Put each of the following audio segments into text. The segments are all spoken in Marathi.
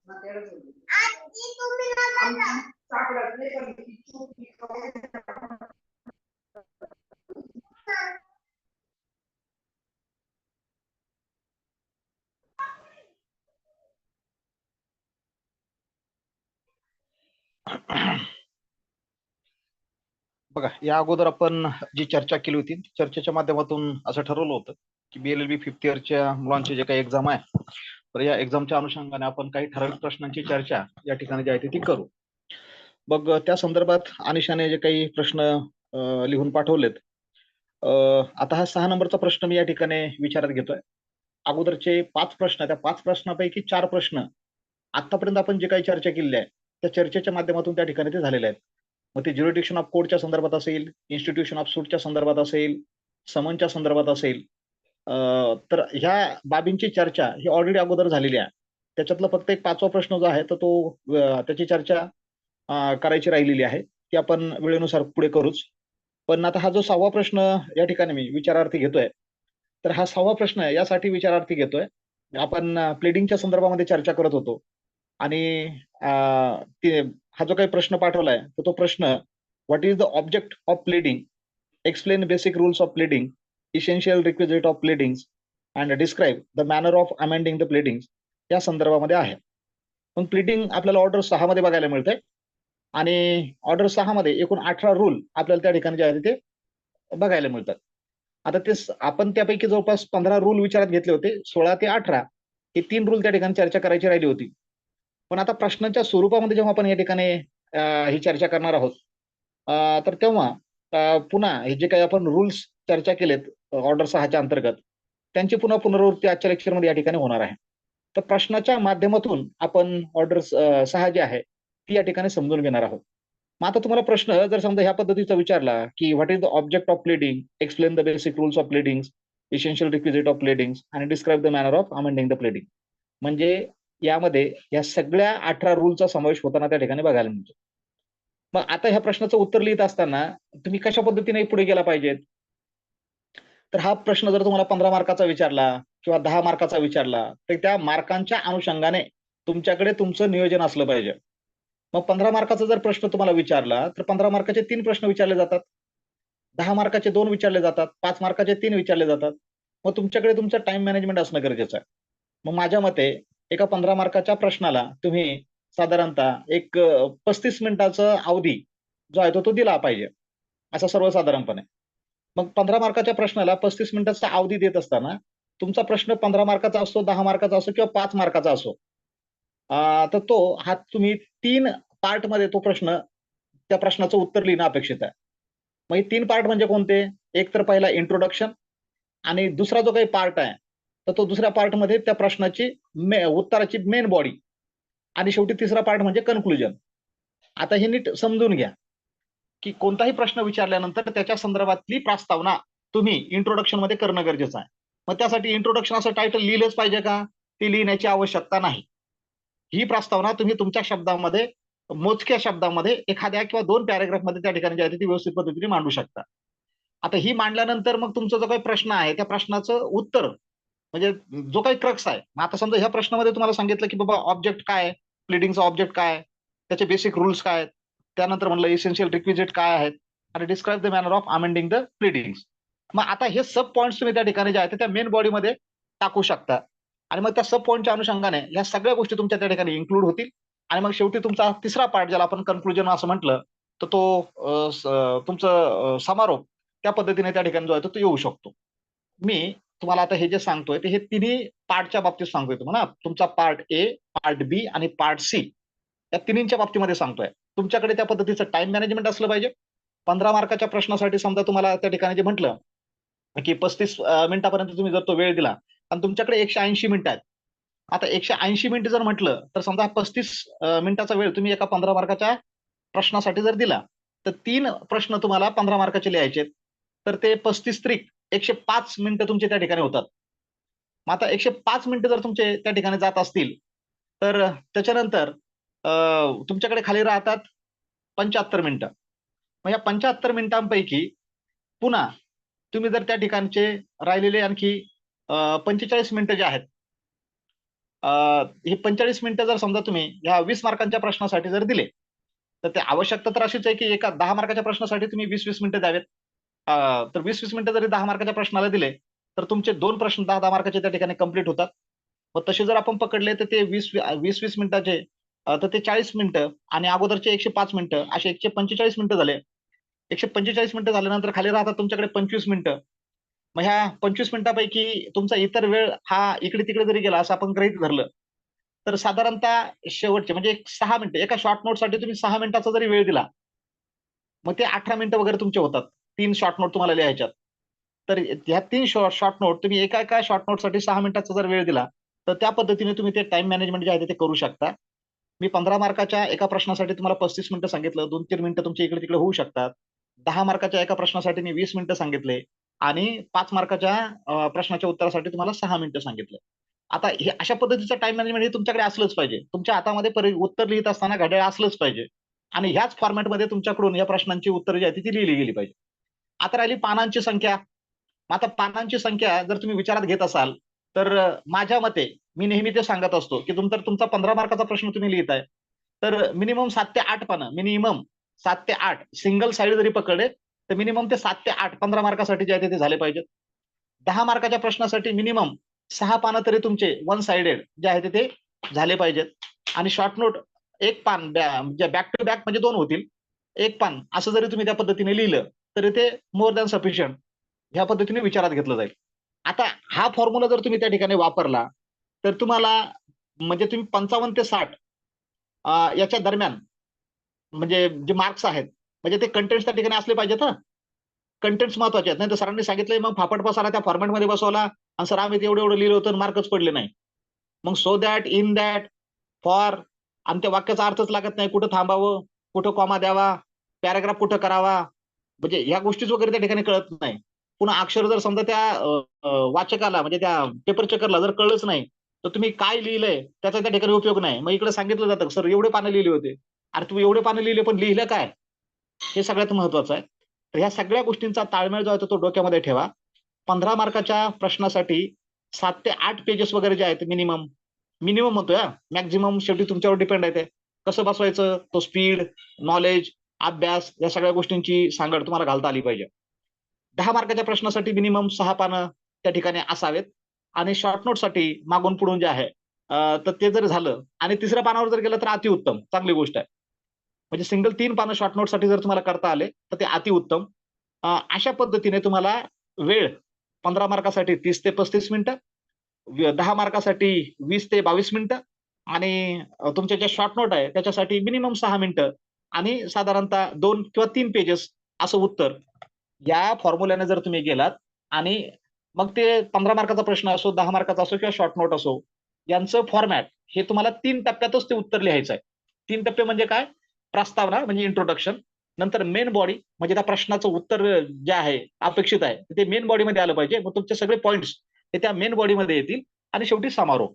बघा, या अगोदर आपण जी चर्चा केली होती चर्चेच्या माध्यमातून असं ठरवलं होतं की BLLB 5th इयरच्या मुलांचे जे काही एक्झाम आहे, तर या एक्झामच्या अनुषंगाने आपण काही ठराविक प्रश्नांची चर्चा या ठिकाणी जी आहे ती करू. मग त्या संदर्भात अनिशाने जे काही प्रश्न लिहून पाठवलेत, आता हा 6 नंबरचा प्रश्न मी या ठिकाणी विचारात घेतोय. अगोदरचे 5 प्रश्न, त्या 5 प्रश्नापैकी 4 प्रश्न आतापर्यंत आपण जे काही चर्चा केलेली आहे त्या चर्चेच्या माध्यमातून त्या ठिकाणी ते झालेले आहेत. मग ते ज्युरिडिक्शन ऑफ कोर्टच्या संदर्भात असेल, इन्स्टिट्यूशन ऑफ सूटच्या संदर्भात असेल, समनच्या संदर्भात असेल, तर ह्या बाबींची चर्चा ही ऑलरेडी अगोदर झालेली आहे. त्याच्यातला फक्त एक 5वा प्रश्न जो आहे तर तो त्याची चर्चा करायची राहिलेली आहे, ती आपण वेळेनुसार पुढे करूच. पण आता हा जो 6वा प्रश्न या ठिकाणी मी विचारार्थी घेतोय, तर हा 6वा प्रश्न यासाठी विचारार्थी घेतोय, आपण प्लेडिंगच्या संदर्भामध्ये चर्चा करत होतो आणि हा जो काही प्रश्न पाठवलाय तर तो प्रश्न, what is the object of pleading, explain basic rules of pleading, essential requisite of pleadings and describe the manner of amending the pleadings या संदर्भामध्ये आहे. पण प्लेडिंग आपल्याला ऑर्डर 6 मध्ये बघायला मिळतंय आणि ऑर्डर 6 मध्ये एकूण 18 रूल आपल्याला त्या ठिकाणी जे आहे ते बघायला मिळतात. आता ते आपण त्यापैकी जवळपास 15 रूल विचारात घेतले होते. 16 ते 18 हे 3 रूल त्या ठिकाणी चर्चा करायची राहिली होती. पण आता प्रश्नांच्या स्वरूपामध्ये जेव्हा आपण या ठिकाणी ही चर्चा करणार आहोत, तर तेव्हा पुन्हा हे जे काही आपण रूल्स चर्चा केलेत ऑर्डर 6च्या अंतर्गत, त्यांची पुन्हा पुनरावृत्ती आजच्या लेक्चरमध्ये या ठिकाणी होणार आहे. तर प्रश्नाच्या माध्यमातून आपण ऑर्डर 6 जी आहे ती या ठिकाणी समजून घेणार आहोत. मग आता तुम्हाला प्रश्न जर समजा ह्या पद्धतीचा विचारला की what is the object of pleading, explain the basic rules of pleading, essential requisite of pleading आणि describe the manner of amending the pleading, म्हणजे यामध्ये या सगळ्या 18 रूलचा समावेश होताना त्या ठिकाणी बघायला मिळतो. मग आता ह्या प्रश्नाचं उत्तर लिहित असताना तुम्ही कशा पद्धतीने पुढे गेला पाहिजेत, तर हा प्रश्न जर तुम्हाला 15 मार्काचा विचारला किंवा 10 मार्काचा विचारला तर त्या मार्कांच्या अनुषंगाने तुमच्याकडे तुमचं नियोजन असलं पाहिजे. मग 15 मार्काचा जर प्रश्न तुम्हाला विचारला तर 15 मार्काचे 3 प्रश्न विचारले जातात, 10 मार्काचे 2 विचारले जातात, 5 मार्काचे 3 विचारले जातात. मग तुमच्याकडे तुमचं टाइम मॅनेजमेंट असणं गरजेचं आहे. मग माझ्या मते एका 15 मार्काच्या प्रश्नाला तुम्ही साधारणतः एक 35 मिनिटाचा अवधी जो आहे तो दिला पाहिजे, असं सर्वसाधारणपणे. मग 15 मार्काच्या प्रश्नाला 35 मिनिटाचा अवधी देत असताना तुमचा प्रश्न 15 मार्काचा असो, 10 मार्काचा असो किंवा 5 मार्काचा असो, तर तो हा तुम्ही 3 पार्ट मध्ये तो प्रश्न, त्या प्रश्नाचं उत्तर लिहिणं अपेक्षित आहे. मग हे 3 पार्ट म्हणजे कोणते? एक तर पहिला इंट्रोडक्शन, आणि दुसरा जो काही पार्ट आहे तर तो दुसऱ्या पार्टमध्ये त्या प्रश्नाची उत्तराची मेन बॉडी, आणि शेवटी तिसरा पार्ट म्हणजे कन्क्लुजन. आता हे नीट समजून घ्या की कोणताही प्रश्न विचारल्यानंतर त्याच्या संदर्भातली प्रस्तावना तुम्ही इंट्रोडक्शन मध्ये करणं गरजेचं आहे. मग त्यासाठी इंट्रोडक्शन असं टायटल लिहिलंच पाहिजे का? ती लिहिण्याची आवश्यकता नाही. ही प्रस्तावना तुम्ही तुमच्या शब्दामध्ये, मोजक्या शब्दामध्ये, एखाद्या किंवा 2 पॅराग्राफमध्ये त्या ठिकाणी जे आहे ती व्यवस्थित पद्धतीने मांडू शकता. आता ही मांडल्यानंतर मग तुमचा जो काही प्रश्न आहे त्या प्रश्नाचं उत्तर, म्हणजे जो काही क्रक्स आहे. आता समजा ह्या प्रश्नामध्ये तुम्हाला सांगितलं की बाबा ऑब्जेक्ट काय, प्लीडिंगचा ऑब्जेक्ट काय, त्याचे बेसिक रूल्स काय, त्यानंतर म्हणलं इसेन्शियल रिक्विजिट काय आहेत, आणि describe the manner of amending the pleadings. मग आता हे सब पॉईंट्स तुम्ही त्या ठिकाणी जे आहे त्या मेन बॉडीमध्ये टाकू शकता, आणि मग त्या सब पॉईंटच्या अनुषंगाने या सगळ्या गोष्टी तुमच्या त्या ठिकाणी इन्क्लूड होतील. आणि मग शेवटी तुमचा तिसरा पार्ट, ज्याला आपण कन्क्लुजन असं म्हटलं, तर तो तुमचं समारोप त्या पद्धतीने त्या ठिकाणी जो आहे तो येऊ शकतो. मी तुम्हाला आता हे जे सांगतोय ते हे तिन्ही पार्टच्या बाबतीत सांगतोय तुम्हाला. तुमचा पार्ट ए, पार्ट बी आणि पार्ट सी या तिन्हींच्या बाबतीमध्ये सांगतोय. तुमच्याकडे त्या पद्धतीचं टाइम मॅनेजमेंट असलं पाहिजे. 15 मार्काच्या प्रश्नासाठी समजा तुम्हाला त्या ठिकाणी जे म्हटलं की 35 मिनिटापर्यंत तुम्ही जर तो वेळ दिला, आणि तुमच्याकडे 180 मिनिटं आहेत. आता 180 मिनिटं जर म्हटलं तर समजा 35 मिनिटाचा वेळ तुम्ही एका 15 मार्काच्या प्रश्नासाठी जर दिला, तर 3 प्रश्न तुम्हाला 15 मार्काचे लिहायचे, तर ते 35 त्रिक 105 मिनिटं तुमचे त्या ठिकाणी होतात. मग आता 105 मिनिटं जर तुमचे त्या ठिकाणी जात असतील, तर त्याच्यानंतर तुमच्याकडे खाली राहतात 75 मिनिटं. मग या 75 मिनिटांपैकी पुन्हा तुम्ही जर त्या ठिकाणचे राहिलेले आणखी 45 मिनिटं जे आहेत, हे 45 मिनिटं जर समजा तुम्ही ह्या 20 मार्कांच्या प्रश्नासाठी जर दिले, तर ते आवश्यकता तर अशीच आहे की एका 10 मार्काच्या प्रश्नासाठी तुम्ही 20-20 मिनिटं द्यावेत. तर 20-20 मिनिटं जरी 10 मार्काच्या प्रश्नाला दिले, तर तुमचे 2 प्रश्न 10-10 मार्काचे त्या ठिकाणी कंप्लीट होतात. मग तसे जर आपण पकडले तर ते 20-20 मिनिटाचे तर ते 40 मिनिटं आणि अगोदरचे 105 मिनिटं असे 145 मिनिटं झाले. 145 मिनिटं झाल्यानंतर खाली राहतात तुमच्याकडे 25 मिनिटं. मग ह्या 25 मिनिटांपैकी तुमचा इतर वेळ हा इकडे-तिकडे जरी गेला असं आपण गृहीत धरलं, तर साधारणतः शेवटचे म्हणजे एक 6 मिनिटं एका शॉर्ट नोटसाठी तुम्ही 6 मिनिटाचा जरी वेळ दिला, मग ते 18 मिनिटं वगैरे तुमचे होतात. 3 शॉर्ट नोट तुम्हाला लिहायच्यात. तर ह्या 3 शॉर्ट नोट तुम्ही एका शॉर्ट नोटसाठी 6 मिनिटाचा जर वेळ दिला, तर त्या पद्धतीने तुम्ही ते टाईम मॅनेजमेंट जे आहे ते करू शकता. मी 15 मार्काच्या एका प्रश्नासाठी तुम्हाला 35 मिनिटं सांगितलं. 2-3 मिनिटं तुमची इकडे-तिकडे होऊ शकतात. 10 मार्काच्या एका प्रश्नासाठी मी 20 मिनिटं सांगितले आणि 5 मार्काच्या प्रश्नाच्या उत्तरासाठी तुम्हाला 6 मिनिटं सांगितलं. आता हे अशा पद्धतीचं टाईम मॅनेजमेंट हे तुमच्याकडे असलंच पाहिजे. तुमच्या हातामध्ये उत्तर लिहित असताना घड्याळ असलंच पाहिजे आणि ह्याच फॉर्मॅटमध्ये तुमच्याकडून या प्रश्नांची उत्तरं जी आहेत ती लिहिली गेली पाहिजे. आता राहिली पानांची संख्या. मग आता पानांची संख्या जर तुम्ही विचारात घेत असाल, तर माझ्या मते मी नेहमी ते सांगत असतो, की तुमचा 15 मार्काचा प्रश्न तुम्ही लिहिताय, तर मिनिमम 7 ते 8 पानं, मिनिमम 7 ते 8 सिंगल साइड जरी पकडले, तर मिनिमम ते 7 ते 8 15 मार्कासाठी जे आहे ते झाले पाहिजेत. 10 मार्काच्या प्रश्नासाठी मिनिमम 6 पानं तरी तुमचे वन साइडेड जे आहे ते झाले पाहिजेत आणि शॉर्ट नोट एक पान म्हणजे बॅक टू बॅक म्हणजे 2 होतील. एक पान असं जरी तुम्ही त्या पद्धतीने लिहिलं, तरी ते मोर दॅन सफिशियंट ह्या पद्धतीने विचारात घेतलं जाईल. आता हा फॉर्म्युला जर तुम्ही त्या ठिकाणी वापरला, तर तुम्हाला म्हणजे तुम्ही 55 ते 60 याच्या दरम्यान म्हणजे जे मार्क्स आहेत, म्हणजे ते कंटेंट्स त्या ठिकाणी असले पाहिजेत हं. कंटेंट्स महत्वाचे आहेत. नाहीतर सरांनी सांगितलंय मग फापट बसायला त्या फॉर्मॅटमध्ये बसवला आणि सर आम्ही एवढं-एवढं लिहिलं होतं आणि मार्कच पडले नाही. मग so that, in that, for आणि त्या वाक्याचा अर्थच लागत नाही. कुठं थांबावं, कुठं कॉमा द्यावा, पॅराग्राफ कुठं करावा, म्हणजे ह्या गोष्टीच वगैरे त्या ठिकाणी कळत नाही. पुन्हा अक्षर जर समजा त्या वाचकाला म्हणजे त्या पेपर चेकरला जर कळलंच नाही, तर तुम्ही काय लिहिलंय त्याचा त्या ठिकाणी उपयोग नाही. मग इकडे सांगितलं जातं, "सर एवढे पानं लिहिली होते." अरे तू एवढे पानं लिहिले पण लिहिलं काय? हे सगळ्यात महत्वाचं आहे. तर ह्या सगळ्या गोष्टींचा ताळमेळ जो आहे तो डोक्यामध्ये ठेवा. 15 मार्काच्या प्रश्नासाठी 7 ते 8 पेजेस वगैरे जे आहेत मिनिमम, मिनिमम म्हणतोय हां, मॅक्सिमम शेवटी तुमच्यावर डिपेंड आहे ते. कसं बसवायचं, तो स्पीड, नॉलेज, अभ्यास या सगळ्या गोष्टींची सांगड तुम्हाला घालता आली पाहिजे. 10 मार्काच्या प्रश्नासाठी मिनिमम 6 पानं त्या ठिकाणी असावेत आणि शॉर्ट नोटसाठी मागून पुढून जे आहे तर ते जर झालं आणि तिसऱ्या पानावर जर गेलं तर अतिउत्तम, चांगली गोष्ट आहे. म्हणजे सिंगल 3 पानं शॉर्ट नोटसाठी जर तुम्हाला करता आले, तर ते अतिउत्तम. अशा पद्धतीने तुम्हाला वेळ 15 मार्कासाठी 30 ते 35 मिनिटं, 10 मार्कासाठी 20 ते 22 मिनिटं आणि तुमच्या ज्या शॉर्ट नोट आहे त्याच्यासाठी मिनिमम 6 मिनिटं आणि साधारणतः 2 किंवा 3 पेजेस असं उत्तर. या फॉर्म्युल्याने जर तुम्ही गेलात आणि मग ते 15 मार्काचा प्रश्न असो, 10 मार्काचा असो किंवा शॉर्ट नोट असो, यांचं फॉर्मॅट हे तुम्हाला 3 टप्प्यातच ते उत्तर लिहायचं आहे. 3 टप्पे म्हणजे काय? प्रस्तावना म्हणजे इंट्रोडक्शन, नंतर मेन बॉडी म्हणजे त्या प्रश्नाचं उत्तर जे आहे अपेक्षित आहे, ते मेन बॉडीमध्ये आलं पाहिजे. मग तुमचे सगळे पॉइंट्स हे त्या मेन बॉडीमध्ये येतील आणि शेवटी समारोप.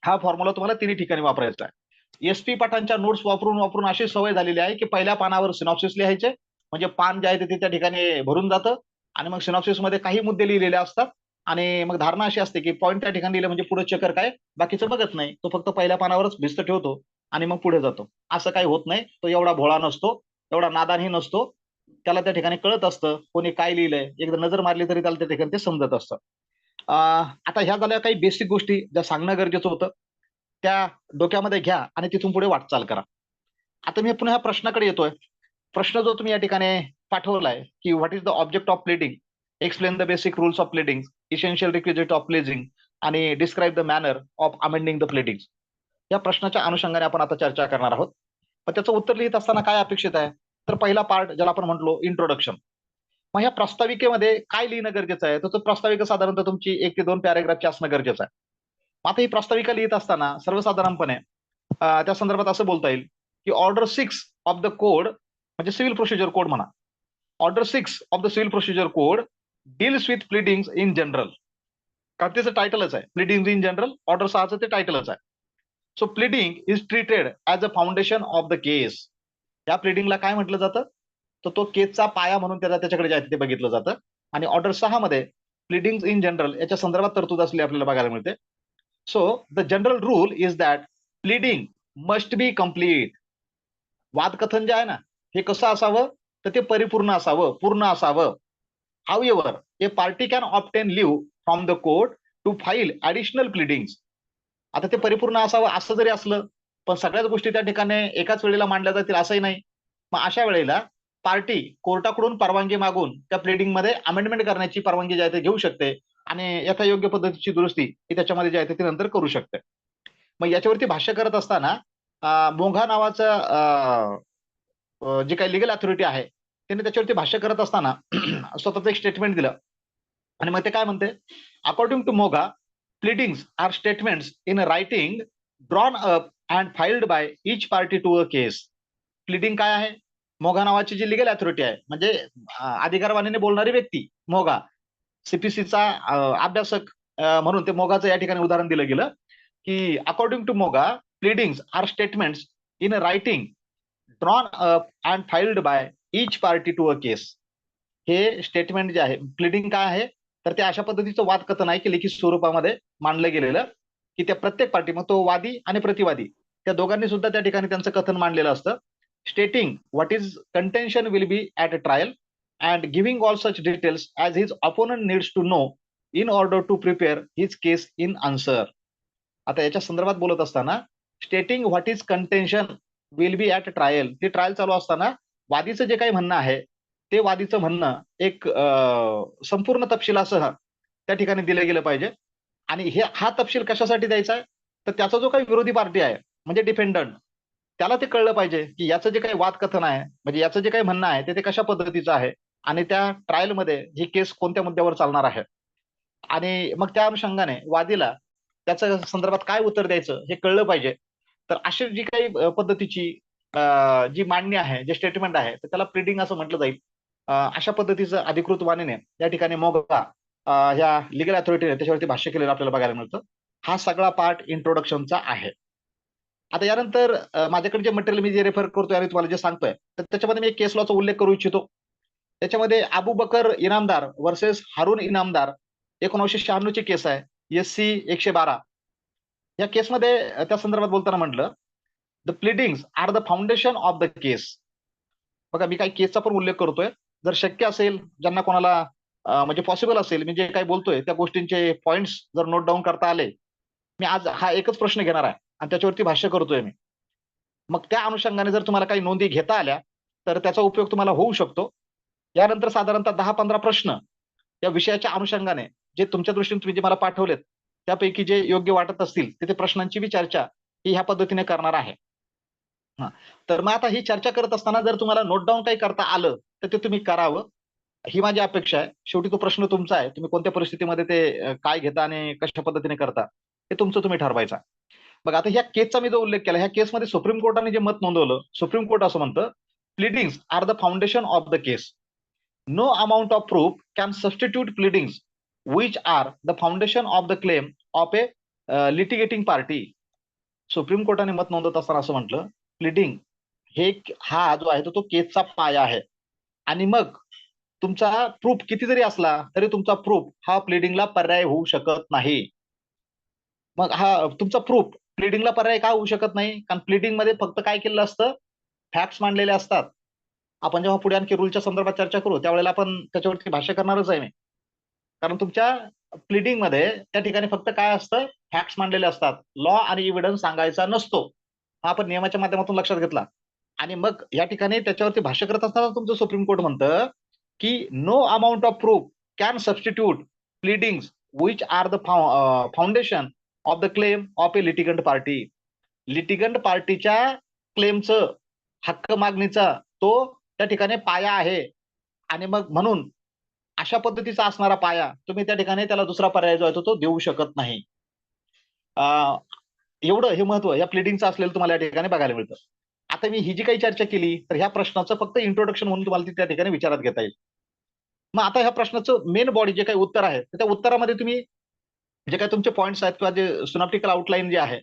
हा फॉर्म्युला तुम्हाला तिन्ही ठिकाणी वापरायचा आहे. एस-पी पाठांच्या नोट्स वापरून अशी सवय झालेली आहे, की पहिल्या पानावर सिनॉप्सिस लिहायचे. म्हणजे पान जे आहे ते त्या ठिकाणी भरून जातं आणि मग सिनॉप्सिसमध्ये काही मुद्दे लिहिलेले असतात आणि मग धारणा अशी असते, की पॉइंट त्या ठिकाणी लिहिलं म्हणजे पुढे चेकर काय बाकीचं बघत नाही. तो फक्त पहिल्या पानावरच भिस्त ठेवतो आणि मग पुढे जातो. असं काही होत नाही. तो एवढा भोळा नसतो, एवढा नादानही नसतो. त्याला त्या ठिकाणी कळत असतं, कोणी काय लिहिलंय. एकदा नजर मारली तरी त्याला त्या ठिकाणी ते समजत असतं. आता ह्या झाल्या काही बेसिक गोष्टी ज्या सांगणं गरजेचं होतं. त्या डोक्यामध्ये घ्या आणि तिथून पुढे वाटचाल करा. आता मी पुन्हा ह्या प्रश्नाकडे येतोय. प्रश्न जो तुम्ही या ठिकाणी पाठवलाय, की what is the object of pleading? Explain the basic rules of pleading, essential requisite of pleading आणि describe the manner of amending the pleading. या प्रश्नाच्या अनुषंगाने आपण आता चर्चा करणार आहोत. पण त्याचं उत्तर लिहित असताना काय अपेक्षित आहे? तर पहिला पार्ट ज्याला आपण म्हटलो इंट्रोडक्शन. मग ह्या प्रस्ताविकेमध्ये काय लिहिणं गरजेचं आहे? तर तो प्रस्ताविका साधारणतः तुमची 1 ते 2 पॅराग्राफची असणं गरजेचं आहे. मग आता ही प्रस्ताविका लिहित असताना सर्वसाधारणपणे त्या संदर्भात असं बोलता येईल, की ऑर्डर 6 ऑफ द कोड म्हणजे सिव्हिल प्रोसिजर कोड म्हणा. Order 6 of the civil procedure code deals with pleadings in general. कारण त्याचं टायटलच आहे. प्लीडिंग्स इन जनरल ऑर्डर 6चं ते टायटलच आहे. So pleading is treated as a foundation of the case. या प्लीडिंगला काय म्हटलं जातं? तर तो केसचा पाया म्हणून त्याच्याकडे जे आहे ते बघितलं जातं आणि ऑर्डर 6 मध्ये प्लीडिंग्स इन जनरल याच्या संदर्भात तरतूद असलेली आपल्याला बघायला मिळते. So the general rule is that pleading must be complete. वादकथन जे आहे ना, हे कसं असावं, तर ते परिपूर्ण असावं, पूर्ण असावं. However a party can obtain leave from the court to file additional pleadings. आता ते परिपूर्ण असावं असं जरी असलं, पण सगळ्याच गोष्टी त्या ठिकाणी एकाच वेळेला मांडल्या जातील असंही नाही. मग अशा वेळेला पार्टी कोर्टाकडून परवानगी मागून त्या प्लीडिंग मध्ये अमेंडमेंट करण्याची परवानगी जी आहे ते घेऊ शकते आणि यथायोग्य पद्धतीची दुरुस्ती ही त्याच्यामध्ये जी आहे ते नंतर करू शकते. मग याच्यावरती भाष्य करत असताना मोघा नावाचं जे काही लिगल अथॉरिटी आहे त्यांनी त्याच्यावरती भाष्य करत असताना स्वतःचं एक स्टेटमेंट दिलं आणि मग ते काय म्हणते, according to Mogha pleadings are statements in writing drawn up and filed by each party to a case. Pleading काय आहे? मोगा नावाची जी लिगल अथॉरिटी आहे म्हणजे अधिकारवाणीने बोलणारी व्यक्ती मोगा, सीपीसीचा अभ्यासक म्हणून ते मोगाचं या ठिकाणी उदाहरण दिलं गेलं की according to Mogha pleadings are statements in writing drawn up and filed by each party to a case. हे स्टेटमेंट जे आहे, प्लीडिंग काय आहे, तर ते अशा पद्धतीचं वादकथन आहे की लिखित स्वरूपामध्ये मांडलं गेलेलं की त्या प्रत्येक पार्टी, मग तो वादी आणि प्रतिवादी त्या दोघांनी सुद्धा त्या ठिकाणी त्यांचं कथन मांडलेलं असतं, stating what is contention will be at a trial and giving all such details as his opponent needs to know in order to prepare his case in answer. आता याच्या संदर्भात बोलत असताना stating what is contention will be at trial, ते ट्रायल चालू असताना वादीचं जे काही म्हणणं आहे ते वादीचं म्हणणं एक संपूर्ण तपशिलासह त्या ठिकाणी दिलं गेलं पाहिजे. आणि हा तपशील कशासाठी द्यायचा आहे, तर त्याचा जो काही विरोधी पार्टी आहे म्हणजे डिफेंडंट, त्याला ते कळलं पाहिजे की याचं जे काही वादकथन आहे म्हणजे याचं जे काही म्हणणं आहे ते कशा पद्धतीचं आहे आणि त्या ट्रायलमध्ये ही केस कोणत्या मुद्द्यावर चालणार आहे. आणि मग त्या अनुषंगाने वादीला त्याच्या संदर्भात काय उत्तर द्यायचं हे कळलं पाहिजे. तर अशी जी काही पद्धतीची जी मांडणी आहे, जे स्टेटमेंट आहे, तर त्याला प्लीडिंग असं म्हटलं जाईल. अशा पद्धतीचं अधिकृत वाणीने या ठिकाणी मोगा ह्या लिगल अथॉरिटीने त्याच्यावरती भाष्य केलेलं आपल्याला बघायला मिळतं. हा सगळा पार्ट इंट्रोडक्शनचा आहे. आता यानंतर माझ्याकडे जे मटेरियल मी जे रेफर करतोय आणि तुम्हाला जे सांगतोय, तर त्याच्यामध्ये मी एक केस लॉचा उल्लेख करू इच्छितो. त्याच्यामध्ये अबू बकर इनामदार वर्सेस हारून इनामदार 1996 ची केस आहे, SC 112. या केसमध्ये त्या संदर्भात बोलताना म्हटलं, the pleadings are the foundation of the case. बघा मी काही केसचा पण उल्लेख करतोय, जर शक्य असेल ज्यांना कोणाला म्हणजे पॉसिबल असेल मी जे काही बोलतोय त्या गोष्टींचे पॉइंट्स जर नोट डाऊन करता आले, मी आज हा एकच प्रश्न घेणार आहे आणि त्याच्यावरती भाष्य करतोय मी. मग त्या अनुषंगाने जर तुम्हाला काही नोंदी घेता आल्या तर त्याचा उपयोग तुम्हाला होऊ शकतो. यानंतर साधारणतः 10-15 प्रश्न या विषयाच्या अनुषंगाने जे तुमच्या दृष्टीने तुम्ही जे मला पाठवलेत त्यापैकी जे योग्य वाटत असतील ते प्रश्नांची बी चर्चा ही ह्या पद्धतीने करणार आहे. हा, तर मग आता ही चर्चा करत असताना जर तुम्हाला नोट डाऊन काही करता आलं तर ते तुम्ही करावं, ही माझी अपेक्षा आहे. शेवटी तो प्रश्न तुमचा आहे, तुम्ही कोणत्या परिस्थितीमध्ये ते काय घेता आणि कशा पद्धतीने करता हे तुमचं तुम्ही ठरवायचा. बघा आता ह्या केसचा मी जो उल्लेख केला, ह्या केसमध्ये सुप्रीम कोर्टाने जे मत नोंदवलं, सुप्रीम कोर्ट असं म्हणतं, pleadings are the foundation of the case. No amount of proof can substitute pleadings which are the foundation of the claim of a litigating party. Supreme कोर्टाने मत नोंदवत असताना असं म्हटलं, प्लीडिंग हे हा जो आहे तो केसचा पाया आहे आणि मग तुमचा प्रूफ किती जरी असला तरी तुमचा प्रूफ हा प्लीडिंगला पर्याय होऊ शकत नाही. मग हा तुमचा प्रूफ प्लीडिंगला पर्याय का होऊ शकत नाही, कारण प्लीडिंग मध्ये फक्त काय केलेलं असतं, फॅक्ट्स मांडलेले असतात. आपण जेव्हा पुढे आणखी रूलच्या संदर्भात चर्चा करू त्यावेळेला आपण त्याच्यावरती भाष्य करणारच आहे मी. कारण तुमच्या प्लीडिंग मध्ये त्या ठिकाणी फक्त काय असतं, फॅक्ट्स मांडलेले असतात, लॉ आणि इव्हिडन्स सांगायचा नसतो. हा आपण नियमाच्या माध्यमातून लक्षात घेतला. आणि मग या ठिकाणी त्याच्यावरती भाष्य करत असताना तुमचं सुप्रीम कोर्ट म्हणतं की no amount of proof can substitute pleadings which are the foundation of the claim of a litigant party. Litigant पार्टीच्या क्लेमचं, हक्क मागणीचा तो त्या ठिकाणी पाया आहे. आणि मग म्हणून अशा पद्धतीचा असणारा पाया तुम्ही त्या ठिकाणी त्याला दुसरा पर्याय जो आहे तो देऊ शकत नाही. एवढं हे महत्व या प्लीडिंगचं असलेलं तुम्हाला या ठिकाणी बघायला मिळतं. आता मी ही जी काही चर्चा केली तर ह्या प्रश्नाचं फक्त इंट्रोडक्शन म्हणून तुम्हाला त्या ठिकाणी विचारात घेता येईल. मग आता ह्या प्रश्नाचं मेन बॉडी जे काही उत्तर आहे त्या उत्तरामध्ये तुम्ही जे काही तुमचे पॉईंट्स आहेत किंवा जे सिनॉप्टिकल आउटलाईन जे आहे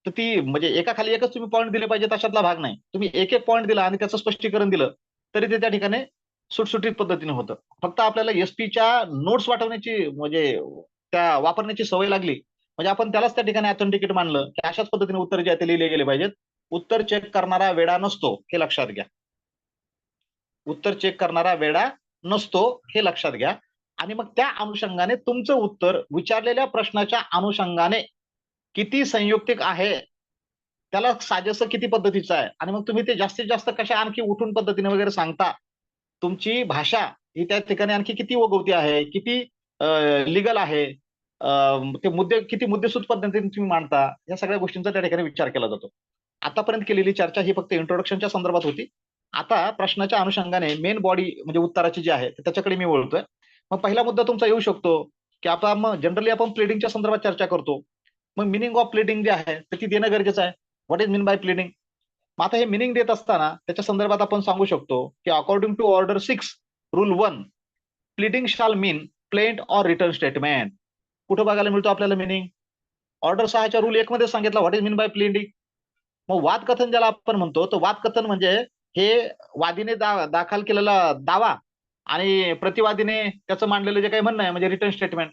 तर ती म्हणजे एका खाली एकच तुम्ही पॉईंट दिले पाहिजे अशातला भाग नाही. तुम्ही एक एक पॉईंट दिला आणि त्याचं स्पष्टीकरण दिलं तरी ते त्या ठिकाणी सुटसुटीत पद्धतीने होतं. फक्त आपल्याला एसपीच्या नोट्स वाटवण्याची म्हणजे त्या वापरण्याची सवय लागली म्हणजे आपण त्यालाच त्या ठिकाणी ऑथेंटिकेट मानलं की अशाच पद्धतीने उत्तर जे आहे ते लिहिले गेले पाहिजेत. उत्तर चेक करणारा वेडा नसतो हे लक्षात घ्या. उत्तर चेक करणारा वेडा नसतो हे लक्षात घ्या. आणि मग त्या अनुषंगाने तुमचं उत्तर विचारलेल्या प्रश्नाच्या अनुषंगाने किती संयुक्तिक आहे, त्याला साजेसं किती पद्धतीचं आहे, आणि मग तुम्ही ते जास्तीत जास्त कशा आणखी उठून पद्धतीने वगैरे सांगता, तुमची भाषा ही त्या ठिकाणी आणखी किती ओघवती आहे, किती लिगल आहे, ते मुद्दे किती मुद्देसूद पद्धतीने तुम्ही मांडता, या सगळ्या गोष्टींचा त्या ठिकाणी विचार केला जातो. आतापर्यंत केलेली चर्चा ही फक्त इंट्रोडक्शनच्या संदर्भात होती. आता प्रश्नाच्या अनुषंगाने मेन बॉडी म्हणजे उत्तराची जी आहे त्याच्याकडे मी वळतोय. मग पहिला मुद्दा तुमचा येऊ शकतो की आपण जनरली आपण प्लेडिंगच्या संदर्भात चर्चा करतो. मग मिनिंग ऑफ प्लेडिंग जे आहे तर ती देणं गरजेचं आहे. What is mean by प्लेडिंग? मग आता हे मिनिंग देत असताना त्याच्या संदर्भात आपण सांगू शकतो की according to order 6 rule 1 pleading shall mean plaint or return statement. कुठं बघायला मिळतो आपल्याला मिनिंग? ऑर्डर 6च्या रूल 1 मध्ये सांगितलं what is mean by pleading. मग वादकथन ज्याला आपण म्हणतो, तर वादकथन म्हणजे हे वादीने दाखल केलेला दावा आणि प्रतिवादीने त्याचं मांडलेलं जे काही म्हणणं आहे म्हणजे रिटर्न स्टेटमेंट.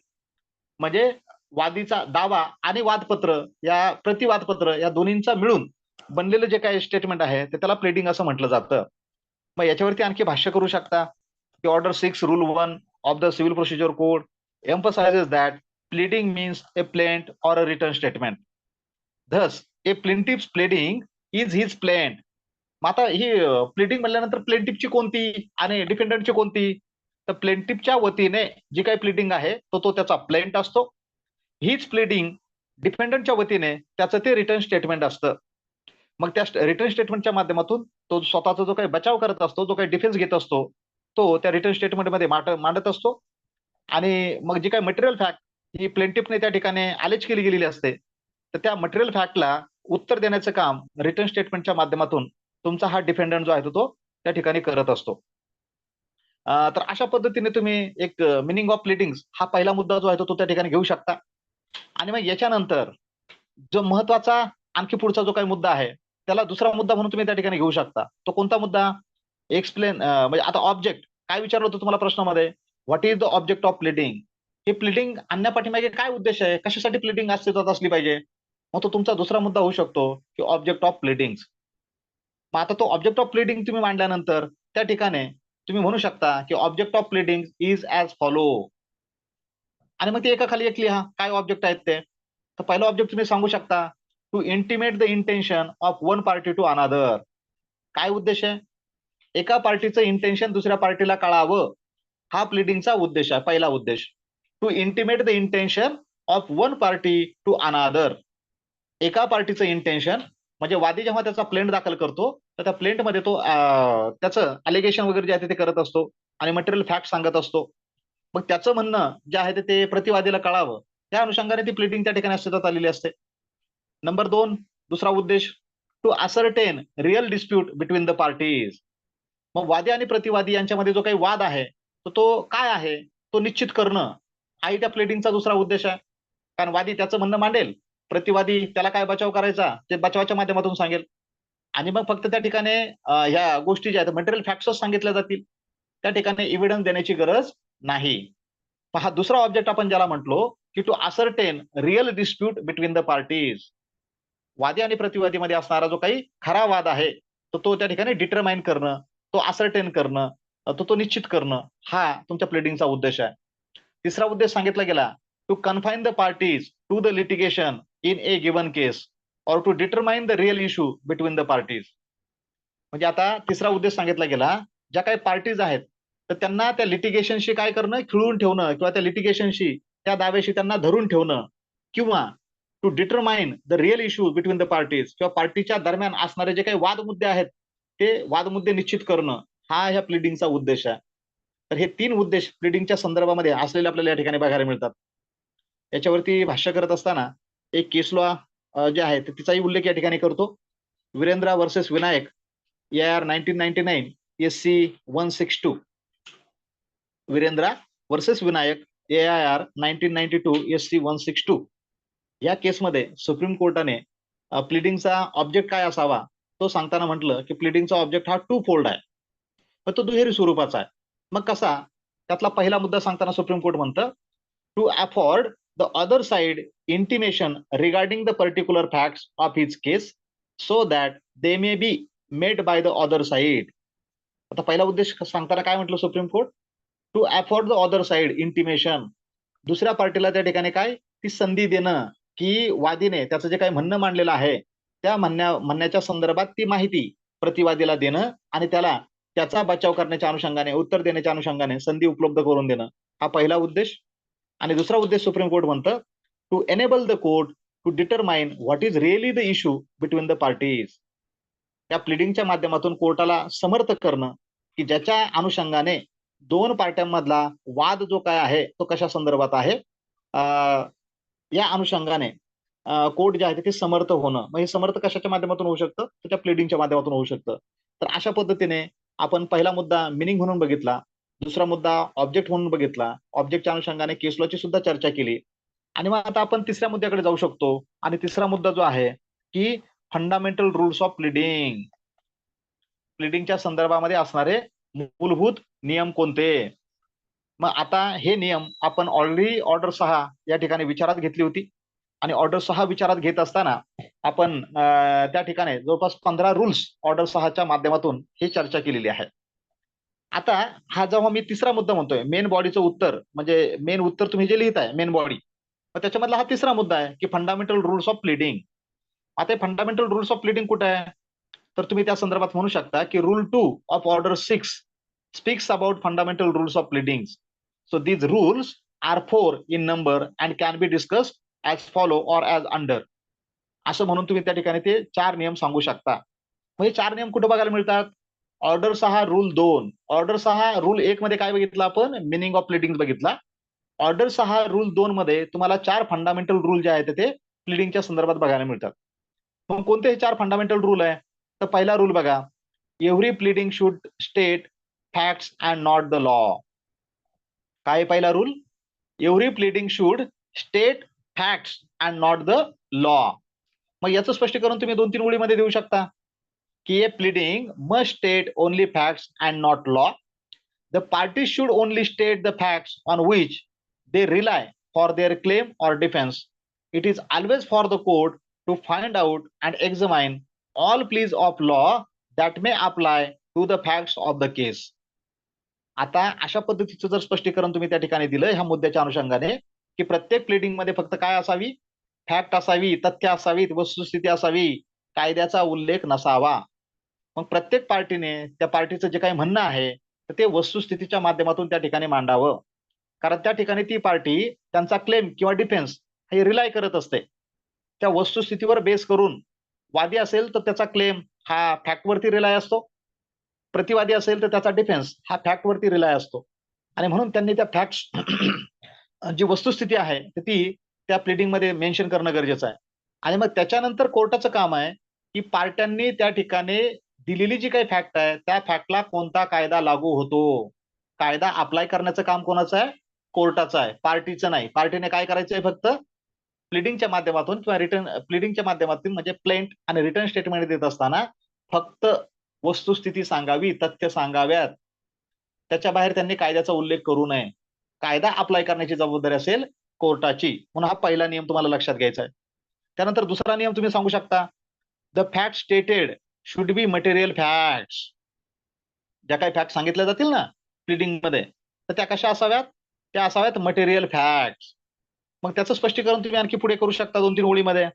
म्हणजे वादीचा दावा आणि वादपत्र या प्रतिवादपत्र या दोन्हींचा मिळून बनलेलं जे काही स्टेटमेंट आहे ते त्याला प्लेडिंग असं म्हटलं जातं. मग याच्यावरती आणखी भाष्य करू शकता की order 6 rule 1 of the civil procedure code emphasizes that pleading means a plaint or a written statement. Thus, a plaintiff's pleading is his plaint. मग आता ही प्लेडिंग म्हणल्यानंतर प्लेंटिफची कोणती आणि डिफेंडंटची कोणती? तर प्लेंटिफच्या वतीने जी काही प्लेडिंग आहे तो त्याचा प्लेंट असतो. हीच प्लेडिंग डिफेंडंटच्या वतीने त्याचं ते रिटर्न स्टेटमेंट असतं. मग त्या रिटर्न स्टेटमेंटच्या माध्यमातून तो स्वतःचा जो काही बचाव करत असतो, जो काही डिफेन्स घेत असतो, तो त्या रिटर्न स्टेटमेंटमध्ये मांडत असतो. आणि मग जी काही मटेरियल फॅक्ट ही प्लेंटिफने त्या ठिकाणी आलेज केली गेलेली असते, तर त्या मटेरियल फॅक्टला उत्तर देण्याचं काम रिटर्न स्टेटमेंटच्या माध्यमातून तुमचा हा डिफेंडंट जो आहे तो त्या ठिकाणी करत असतो. तर अशा पद्धतीने तुम्ही एक मिनिंग ऑफ प्लीडिंग्स हा पहिला मुद्दा जो आहे तो त्या ठिकाणी घेऊ शकता. आणि मग याच्यानंतर जो महत्वाचा आणखी पुढचा जो काही मुद्दा आहे त्याला दुसरा मुद्दा म्हणून तुम्ही त्या ठिकाणी घेऊ शकता. तो कोणता मुद्दा? एक्सप्लेन, म्हणजे आता ऑब्जेक्ट काय विचारलं होतं तुम्हाला प्रश्नामध्ये? What is the object of pleading? हे प्लीडिंग आणण्यापाठीमागे काय उद्देश आहे, कशासाठी प्लीडिंग अस्तित्वात असली पाहिजे? मग तो तुमचा दुसरा मुद्दा होऊ शकतो की ऑब्जेक्ट ऑफ प्लीडिंग. मग आता तो ऑब्जेक्ट ऑफ प्लीडिंग तुम्ही मांडल्यानंतर त्या ठिकाणी तुम्ही म्हणू शकता की object of pleading is as follow. आणि मग ते एका खाली एक लिहा काय ऑब्जेक्ट आहेत ते. तर पहिला ऑब्जेक्ट तुम्ही सांगू शकता to intimate the intention of one party to another. काय उद्देश आहे? एका पार्टीचं इंटेन्शन दुसऱ्या पार्टीला कळावं, हा प्लीडिंगचा उद्देश आहे, पहिला उद्देश. To intimate the intention of one party to another. एका पार्टीचं इंटेन्शन म्हणजे वादी जेव्हा त्याचा प्लेंट दाखल करतो तर त्या प्लेंटमध्ये तो त्याचं अलिगेशन वगैरे जे आहे ते करत असतो आणि मटेरियल फॅक्ट सांगत असतो. मग त्याचं म्हणणं जे आहे ते प्रतिवादीला कळावं, त्या अनुषंगाने ती प्लीडिंग त्या ठिकाणी अस्तित्वात आलेली असते. नंबर 2 दुसरा उद्देश to ascertain real dispute between the parties. मग वादी आणि प्रतिवादी यांच्यामध्ये जो काही वाद आहे तो काय आहे तो निश्चित करणं, हाही त्या प्लेडिंगचा दुसरा उद्देश आहे. कारण वादी त्याचं म्हणणं मांडेल, प्रतिवादी त्याला काय बचाव करायचा ते बचावाच्या माध्यमातून सांगेल. आणि मग फक्त त्या ठिकाणी ह्या गोष्टी ज्या आहेत मटेरियल फॅक्ट्सच सांगितल्या जातील, त्या ठिकाणी एव्हिडन्स देण्याची गरज नाही. हा दुसरा ऑब्जेक्ट आपण ज्याला म्हटलो की to ascertain real dispute between the parties. वादी आणि प्रतिवादीमध्ये असणारा जो काही खरा वाद आहे तो त्या ठिकाणी डिटरमाइन करणं, तो असर्टेन करणं, तो निश्चित करणं, हा तुमच्या प्लेडिंगचा उद्देश आहे. तिसरा उद्देश सांगितला गेला to confine the parties to the litigation in a given case और to determine the real issue between the parties. म्हणजे आता तिसरा उद्देश सांगितला गेला, ज्या काही पार्टीज आहेत तर त्यांना त्या लिटिगेशनशी काय करणं, खिळून ठेवणं किंवा त्या लिटिगेशनशी त्या दाव्याशी त्यांना धरून ठेवणं, किंवा to determine the real issue between the parties, किंवा पार्टीच्या दरम्यान असणारे जे काही वादमुद्दे आहेत ते वादमुद्दे निश्चित करणं, हा ह्या प्लीडिंगचा उद्देश आहे. तर हे 3 उद्देश प्लीडिंगच्या संदर्भामध्ये असलेले आपल्याला या ठिकाणी बघायला मिळतात. याच्यावरती भाष्य करत असताना एक केस लॉ जे आहे तिचाही उल्लेख या ठिकाणी करतो. Virendra versus Vinayak AR 1999 SC 162. Virendra versus Vinayak AIR 1992 SC 162. या केसमध्ये सुप्रीम कोर्टाने प्लीडिंगचा ऑब्जेक्ट काय असावा तो सांगताना म्हटलं की प्लीडिंगचा ऑब्जेक्ट हा 2 फोल्ड आहे, पण तो दुहेरी स्वरूपाचा आहे. मग कसा? त्यातला पहिला मुद्दा सांगताना सुप्रीम कोर्ट म्हणतं to afford the other side intimation regarding the particular facts of his case so that they may be made by the other side. आता पहिला उद्देश सांगताना काय म्हटलं Supreme Court? To afford the other side intimation, दुसऱ्या पार्टीला त्या ठिकाणी काय ती संधी देणं की वादीने त्याचं जे काही म्हणणं मांडलेलं आहे त्या म्हणण्याच्या संदर्भात ती माहिती प्रतिवादीला देणं आणि त्याला त्याचा बचाव करण्याच्या अनुषंगाने उत्तर देण्याच्या अनुषंगाने संधी उपलब्ध करून देणं, हा पहिला उद्देश. आणि दुसरा उद्देश सुप्रीम कोर्ट म्हणतं to enable the court to determine what is really the issue between the parties. त्या प्लिडिंगच्या माध्यमातून कोर्टाला समर्थ करणं की ज्याच्या अनुषंगाने दोन पार्ट्यांमधला वाद जो काय आहे तो कशा संदर्भात आहे, या अनुषंगाने कोर्ट जे आहे ते समर्थ होणं. मग हे समर्थ कशाच्या माध्यमातून होऊ शकतं? तर त्या प्लिडिंगच्या माध्यमातून होऊ शकतं. तर अशा पद्धतीने आपण पहिला मुद्दा मिनिंग म्हणून बघितला, दुसरा मुद्दा ऑब्जेक्ट म्हणून बघितला, ऑब्जेक्टच्या अनुषंगाने केस लॉची सुद्धा चर्चा केली. आणि मग आता आपण तिसऱ्या मुद्द्याकडे जाऊ शकतो. आणि तिसरा मुद्दा जो आहे की फंडामेंटल रूल्स ऑफ प्लिडिंग, प्लिडिंगच्या संदर्भामध्ये असणारे मूलभूत नियम कोणते. मग आता हे नियम आपण ऑलरेडी ऑर्डर 6 या ठिकाणी विचारात घेतली होती. आणि ऑर्डर 6 विचारात घेत असताना आपण त्या ठिकाणी जवळपास 15 रूल्स ऑर्डर 6च्या माध्यमातून ही चर्चा केलेली आहे. आता हा जेव्हा मी तिसरा मुद्दा म्हणतोय मेन बॉडीचं उत्तर, म्हणजे मेन उत्तर तुम्ही जे लिहित आहे मेन बॉडी, मग त्याच्यामधला हा तिसरा मुद्दा आहे की फंडामेंटल रूल्स ऑफ प्लिडिंग. आता फंडामेंटल रूल्स ऑफ प्लिडिंग कुठे आहे? तर तुम्ही त्या संदर्भात म्हणू शकता की rule 2 of order 6 speaks about fundamental rules of pleading. So these rules are 4 in number and can be discussed as follow or as under. असं म्हणून तुम्ही त्या ठिकाणी ते 4 नियम सांगू शकता. मग हे 4 नियम कुठे बघायला मिळतात? Order 6 rule 2. ऑर्डर 6 रूल 1 मध्ये काय बघितलं आपण? मिनिंग ऑफ प्लिडिंग बघितला. ऑर्डर 6 रूल 2 मध्ये तुम्हाला 4 फंडामेंटल रूल जे आहेत ते प्लिडिंगच्या संदर्भात बघायला मिळतात. मग कोणते हे 4 फंडामेंटल रूल आहे? तर पहिला रूल बघा, every pleading should state facts and not the law. काय पहिला rule? Every pleading should state facts and not the law. मग याचं स्पष्टीकरण तुम्ही 2-3 ओळीमध्ये देऊ शकता की a pleading must state only facts and not law. The parties should only state the facts on which they rely for their claim or defense. It is always for the court to find out and examine all pleas of law that may apply to the facts of the case. आता अशा पद्धतीचं जर स्पष्टीकरण तुम्ही त्या ठिकाणी दिलं ह्या मुद्द्याच्या अनुषंगाने की प्रत्येक प्लेडिंग मध्ये फक्त काय असावी? फॅक्ट असावी, तथ्य असावीत, वस्तुस्थिती असावी, कायद्याचा उल्लेख नसावा. मग प्रत्येक पार्टीने त्या पार्टीचं जे काही म्हणणं आहे तर ते वस्तुस्थितीच्या माध्यमातून त्या ठिकाणी मांडावं. कारण त्या ठिकाणी ती पार्टी त्यांचा क्लेम किंवा डिफेन्स हे रिलाय करत असते त्या वस्तुस्थितीवर बेस करून. वादी असेल तर त्याचा क्लेम हा फॅक्टवरती रिलाय असतो, प्रतिवादी असेल तर त्याचा डिफेन्स हा फॅक्टवरती रिलाय असतो. आणि म्हणून त्यांनी त्या फॅक्ट्स जी वस्तुस्थिती आहे ती त्या प्लिडिंग मध्ये मेन्शन करणं गरजेचं आहे. आणि मग त्याच्यानंतर कोर्टाचं काम आहे की पार्ट्यांनी त्या ठिकाणी दिलेली जी काही फॅक्ट आहे त्या फॅक्टला कोणता कायदा लागू होतो, कायदा अप्लाय करण्याचं काम कोणाचं आहे? कोर्टाचं आहे, पार्टीचं नाही. पार्टीने काय करायचंय? फक्त प्लिडिंगच्या माध्यमातून किंवा रिटर्न प्लिडिंगच्या माध्यमातून म्हणजे प्लेंट आणि रिटर्न स्टेटमेंट देत असताना फक्त वस्तुस्थिती सांगावी, तथ्य सांगाव्यात, त्याच्या बाहेर त्यांनी कायद्याचा उल्लेख करू नये. कायदा अप्लाय करण्याची जबाबदारी असेल कोर्टाची. म्हणून हा पहिला नियम तुम्हाला लक्षात घ्यायचा आहे. त्यानंतर दुसरा नियम तुम्ही सांगू शकता, the fact stated should be material facts. ज्या काही फॅक्ट सांगितल्या जातील ना प्लिडिंग मध्ये तर त्या कशा असाव्यात? त्या असाव्यात मटेरियल फॅक्ट्स. मग त्याचं स्पष्टीकरण तुम्ही आणखी पुढे करू शकता 2-3 ओळीमध्ये.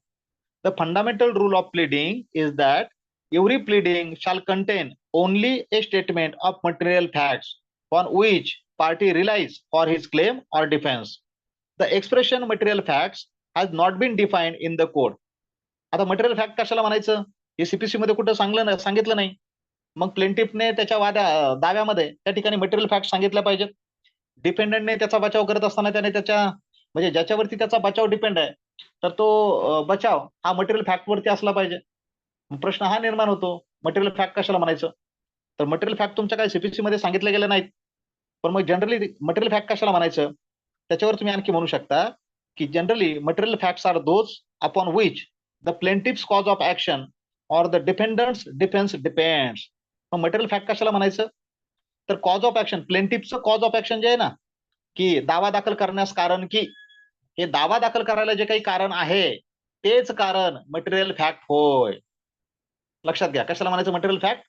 The fundamental rule of pleading is that every pleading shall contain only a statement of material facts on which party relies for his claim or defence. The expression material facts has not been defined in the code. आता मटेरियल फॅक्ट कशाला म्हणायचं हे सीपीसी मध्ये कुठं सांगितलं नाही. मग प्लेंटिफने त्याच्या दाव्यामध्ये त्या ठिकाणी मटेरियल फॅक्ट सांगितल्या पाहिजेत. डिपेंडंटने त्याचा बचाव करत असताना त्याने त्याच्या म्हणजे ज्याच्यावरती त्याचा बचाव डिपेंड आहे तर तो बचाव हा मटेरियल फॅक्ट वरती असला पाहिजे. प्रश्न हा निर्माण होतो मटेरियल फॅक्ट कशाला म्हणायचं? तर मटेरियल फॅक्ट तुमच्या काही सीपीसी मध्ये सांगितले गेले नाहीत. पण मग जनरली मटेरियल फॅक्ट कशाला म्हणायचं? त्याच्यावर तुम्ही आणखी म्हणू शकता की generally material facts are those upon which the plaintiff's cause of action or the defendant's defence depends. मग मटेरियल फॅक्ट कशाला म्हणायचं? तर कॉज ऑफ ऍक्शन, प्लेंटिफचं कॉज ऑफ ऍक्शन जे आहे ना की दावा दाखल करण्यास कारण की हे दावा दाखल करायला जे काही कारण आहे तेच कारण मटेरियल फॅक्ट होय. लक्षात घ्या, कशाला म्हणायचं मटेरियल फॅक्ट?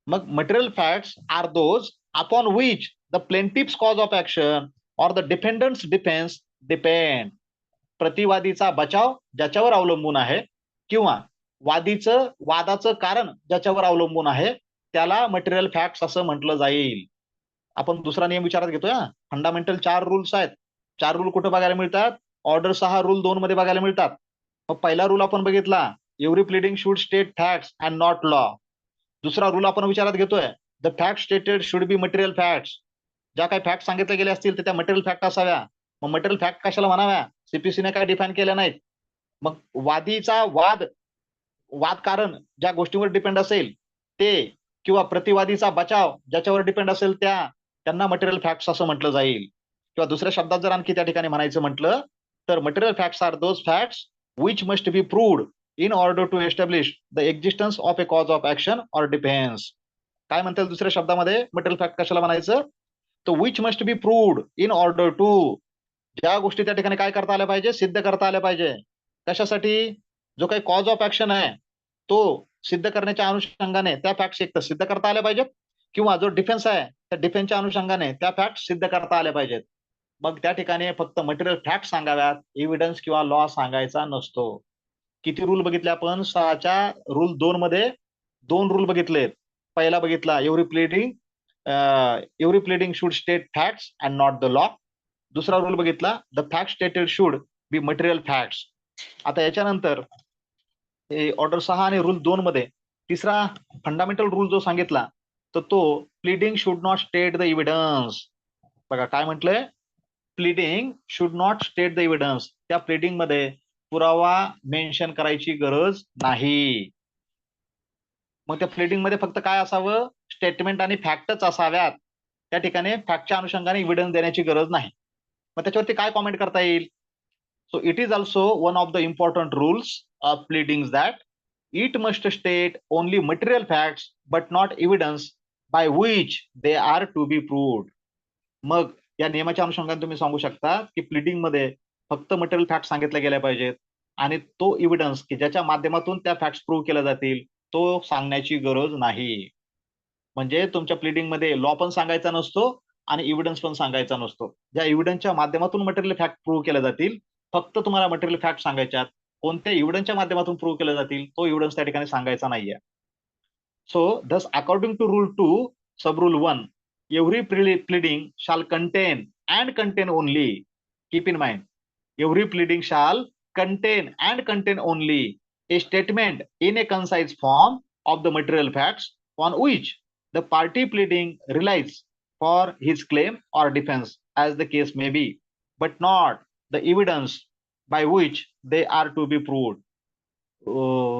मग material facts are those upon which the plaintiff's cause of action or the defendant's defence depend. प्रतिवादीचा बचाव ज्याच्यावर अवलंबून आहे किंवा वादाचं कारण ज्याच्यावर अवलंबून आहे त्याला मटेरियल फॅक्ट्स असं म्हटलं जाईल. आपण दुसरा नियम विचारात घेतोय. फंडामेंटल 4 रूल्स आहेत. 4 रूल कुठे बघायला मिळतात? ऑर्डर 6 रूल 2 मध्ये बघायला मिळतात. मग पहिला रूल आपण बघितला, every pleading should state facts and not law. दुसरा रूल आपण विचारात घेतोय, the fact stated should be material facts. ज्या काही फॅक्ट सांगितले गेले असतील त्या मटेरियल फॅक्ट असाव्या. मग मटेरियल फॅक्ट कशाला म्हणाव्या? सीपीसीने काय डिफाईन केल्या नाहीत. मग वादीचा वाद कारण ज्या गोष्टीवर डिपेंड असेल ते किंवा प्रतिवादीचा बचाव ज्याच्यावर डिपेंड असेल त्यांना मटेरियल फॅक्ट्स असं म्हटलं जाईल. किंवा दुसऱ्या शब्दात जर आणखी त्या ठिकाणी म्हणायचं म्हटलं तर material facts are those facts which must be proved in order to establish the existence of a cause of action or defence. काय म्हणतात दुसऱ्या शब्दामध्ये मटेरियल फॅक्ट कशाला म्हणायचं? तो which must be proved in order to, ज्या गोष्टी त्या ठिकाणी काय करता आल्या पाहिजे? सिद्ध करता आल्या पाहिजे. कशासाठी? जो काही कॉज ऑफ ऍक्शन आहे तो सिद्ध करण्याच्या अनुषंगाने त्या फॅक्ट्स एक तर सिद्ध करता आल्या पाहिजेत किंवा जो डिफेन्स आहे त्या डिफेन्सच्या अनुषंगाने त्या फॅक्ट सिद्ध करता आल्या पाहिजेत. मग त्या ठिकाणी फक्त मटेरियल फॅक्ट सांगाव्यात, एव्हिडन्स किंवा लॉ सांगायचा नसतो. किती रूल बघितले आपण? 6च्या रूल 2 मध्ये 2 रूल बघितलेत. पहिला बघितला, every pleading should state facts and not the law. दुसरा रूल बघितला, the fact stated should be material facts. आता याच्यानंतर ऑर्डर 6 आणि रूल 2 मध्ये तिसरा फंडामेंटल रूल जो सांगितला तर तो pleading should not state the evidence. बघा काय म्हटलंय? Pleading should not state the evidence. त्या प्लीडिंग मध्ये पुरावा मेन्शन करायची गरज नाही. मग त्या प्लीडिंग मध्ये फक्त काय असावं? स्टेटमेंट आणि फॅक्टच असाव्यात. त्या ठिकाणी फॅक्टच्या अनुषंगाने एव्हिडन्स देण्याची गरज नाही. मग त्याच्यावरती काय कॉमेंट करता येईल? So it is also one of the important rules of pleadings that it must state only material facts but not evidence by which they are to be proved. मग या नियमाच्या अनुषंगाने तुम्ही सांगू शकता की प्लीडिंग मध्ये फक्त मटेरियल फॅक्ट सांगितले गेले पाहिजेत आणि तो एव्हिडन्स की ज्याच्या माध्यमातून त्या फॅक्ट्स प्रूव्ह केल्या जातील तो सांगण्याची गरज नाही. म्हणजे तुमच्या प्लीडिंग मध्ये लॉ पण सांगायचा नसतो आणि एव्हिडन्स पण सांगायचा नसतो. ज्या एव्हिडन्सच्या माध्यमातून मटेरियल फॅक्ट प्रूव्ह केल्या जातील फक्त तुम्हाला मटेरियल फॅक्ट सांगायच्यात. कोणत्या एव्हिडन्सच्या माध्यमातून प्रूव्ह केल्या जातील तो एव्हिडन्स त्या ठिकाणी सांगायचा नाहीये. So thus according to rule 2 sub rule 1 every pleading shall contain and contain only, keep in mind, every pleading shall contain and contain only a statement in a concise form of the material facts on which the party pleading relies for his claim or defense as the case may be, but not the evidence by which they are to be proved.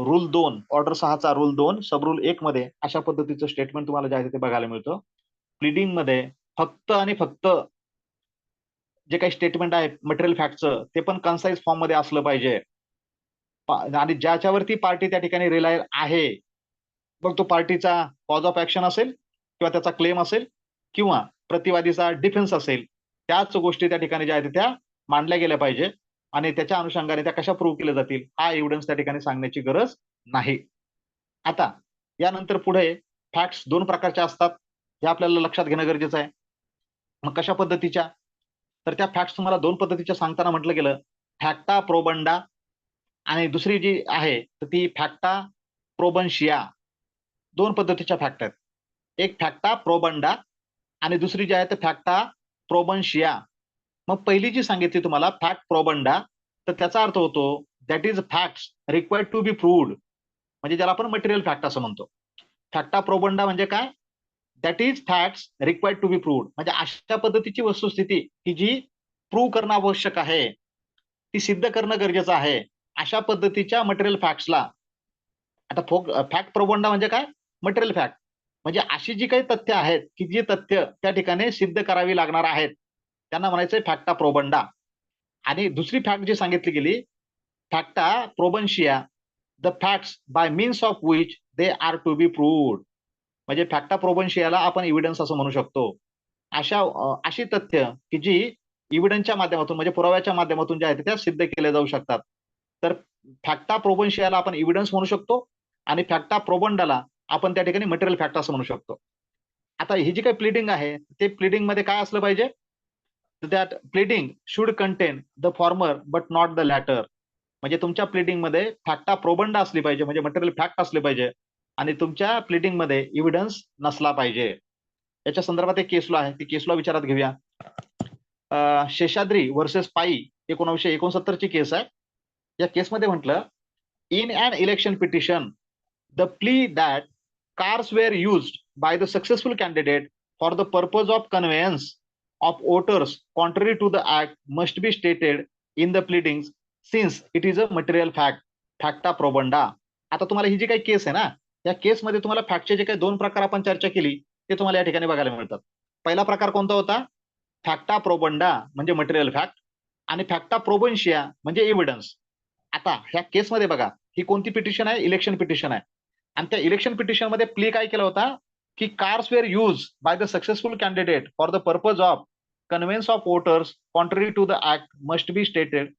Rule 2 order 6चा रूल 2 सब रूल 1 मध्ये अशा पद्धतीचं स्टेटमेंट तुम्हाला जे आहे ते बघायला मिळतं. प्लीडिंग मध्ये फक्त आणि फक्त जे काही स्टेटमेंट आहे मटेरियल फॅक्टचं ते पण कन्साइज फॉर्म मध्ये असलं पाहिजे आणि ज्याच्यावरती पार्टी त्या ठिकाणी रिलाय आहे मग तो पार्टीचा कॉज ऑफ ऍक्शन असेल किंवा त्याचा क्लेम असेल किंवा प्रतिवादीचा डिफेन्स असेल त्याच गोष्टी त्या ठिकाणी ज्या आहेत त्या मांडल्या गेल्या पाहिजे आणि त्याच्या अनुषंगाने त्या कशा प्रूव्ह केल्या जातील हा एव्हिडन्स त्या ठिकाणी सांगण्याची गरज नाही. आता यानंतर पुढे फॅक्ट्स 2 प्रकारच्या असतात हे आपल्याला लक्षात घेणं गरजेचं आहे. मग कशा पद्धतीच्या? तर त्या फॅक्ट्स तुम्हाला 2 पद्धतीच्या सांगताना म्हटलं गेलं, फॅक्टा प्रोबंडा आणि दुसरी जी आहे तर ती फॅक्टा प्रोबन्शिया. 2 पद्धतीच्या फॅक्ट आहेत. एक फॅक्टा प्रोबंडा आणि दुसरी जी आहे तर फॅक्टा प्रोबन्शिया. मग पहिली जी सांगितली तुम्हाला फॅक्ट प्रोबंडा तर त्याचा अर्थ होतो that is facts required to be proved, म्हणजे ज्याला आपण मटेरियल फॅक्ट असं म्हणतो. फॅक्टा प्रोबंडा म्हणजे काय? That is facts required to be proved, म्हणजे अशा पद्धतीची वस्तुस्थिती की जी प्रूव्ह करणं आवश्यक आहे, ती सिद्ध करणं गरजेचं आहे, अशा पद्धतीच्या मटेरियल फॅक्ट्सला. आता फॅक्ट प्रोबंडा म्हणजे काय? मटेरियल फॅक्ट म्हणजे अशी जी काही तथ्य आहेत की जी तथ्य त्या ठिकाणी सिद्ध करावी लागणार आहेत त्यांना म्हणायचंय फॅक्टा प्रोबंडा. आणि दुसरी फॅक्ट जी सांगितली गेली facta probantia, the facts by means of which they are to be proved, म्हणजे फॅक्टा प्रोबन्शियाला आपण एव्हिडन्स असं म्हणू शकतो. अशी तथ्य की जी इव्हिडन्सच्या माध्यमातून म्हणजे पुराव्याच्या माध्यमातून ज्या आहेत त्या सिद्ध केल्या जाऊ शकतात. तर फॅक्टा प्रोबन्शियाला आपण इव्हिडन्स म्हणू शकतो आणि फॅक्टा प्रोबंडाला आपण त्या ठिकाणी मटेरियल फॅक्ट असं म्हणू शकतो. आता ही जी काही प्लीडिंग आहे ते प्लीडिंग मध्ये काय असलं पाहिजे, that pleading should contain the former but not the latter. म्हणजे तुमच्या प्लीडिंग मध्ये फॅक्टा प्रोबंड असली पाहिजे, म्हणजे मटेरियल फॅक्ट असले पाहिजे, आणि तुमच्या प्लीडिंग मध्ये इव्हिडन्स नसला पाहिजे. याच्या संदर्भात एक केस लॉ आहे, ती केस लॉ विचारात घेऊया. शेषाद्री वर्सेस पाई 1969 ची केस आहे. या केसमध्ये म्हटलं, in an election petition the plea that cars were used by the successful candidate for the purpose of conveyance of voters contrary to the act must be stated in the pleadings since it is a material fact, facta probanda. आता तुम्हाला ही जी काही केस आहे ना, या केसमध्ये तुम्हाला फॅक्टचे जे काही दोन प्रकार आपण चर्चा केली ते तुम्हाला या ठिकाणी बघायला मिळतात. पहिला प्रकार कोणता होता? फॅक्टा प्रोबंडा म्हणजे मटेरियल फॅक्ट, आणि फॅक्टा प्रोबन्शिया म्हणजे एव्हिडन्स. आता ह्या केसमध्ये बघा, ही कोणती पिटिशन आहे? इलेक्शन पिटिशन आहे. आणि त्या इलेक्शन पिटिशन मध्ये प्ली काय केला होता की cars were use by the successful candidate for the purpose of conveyance of voters contrary to the act must be stated.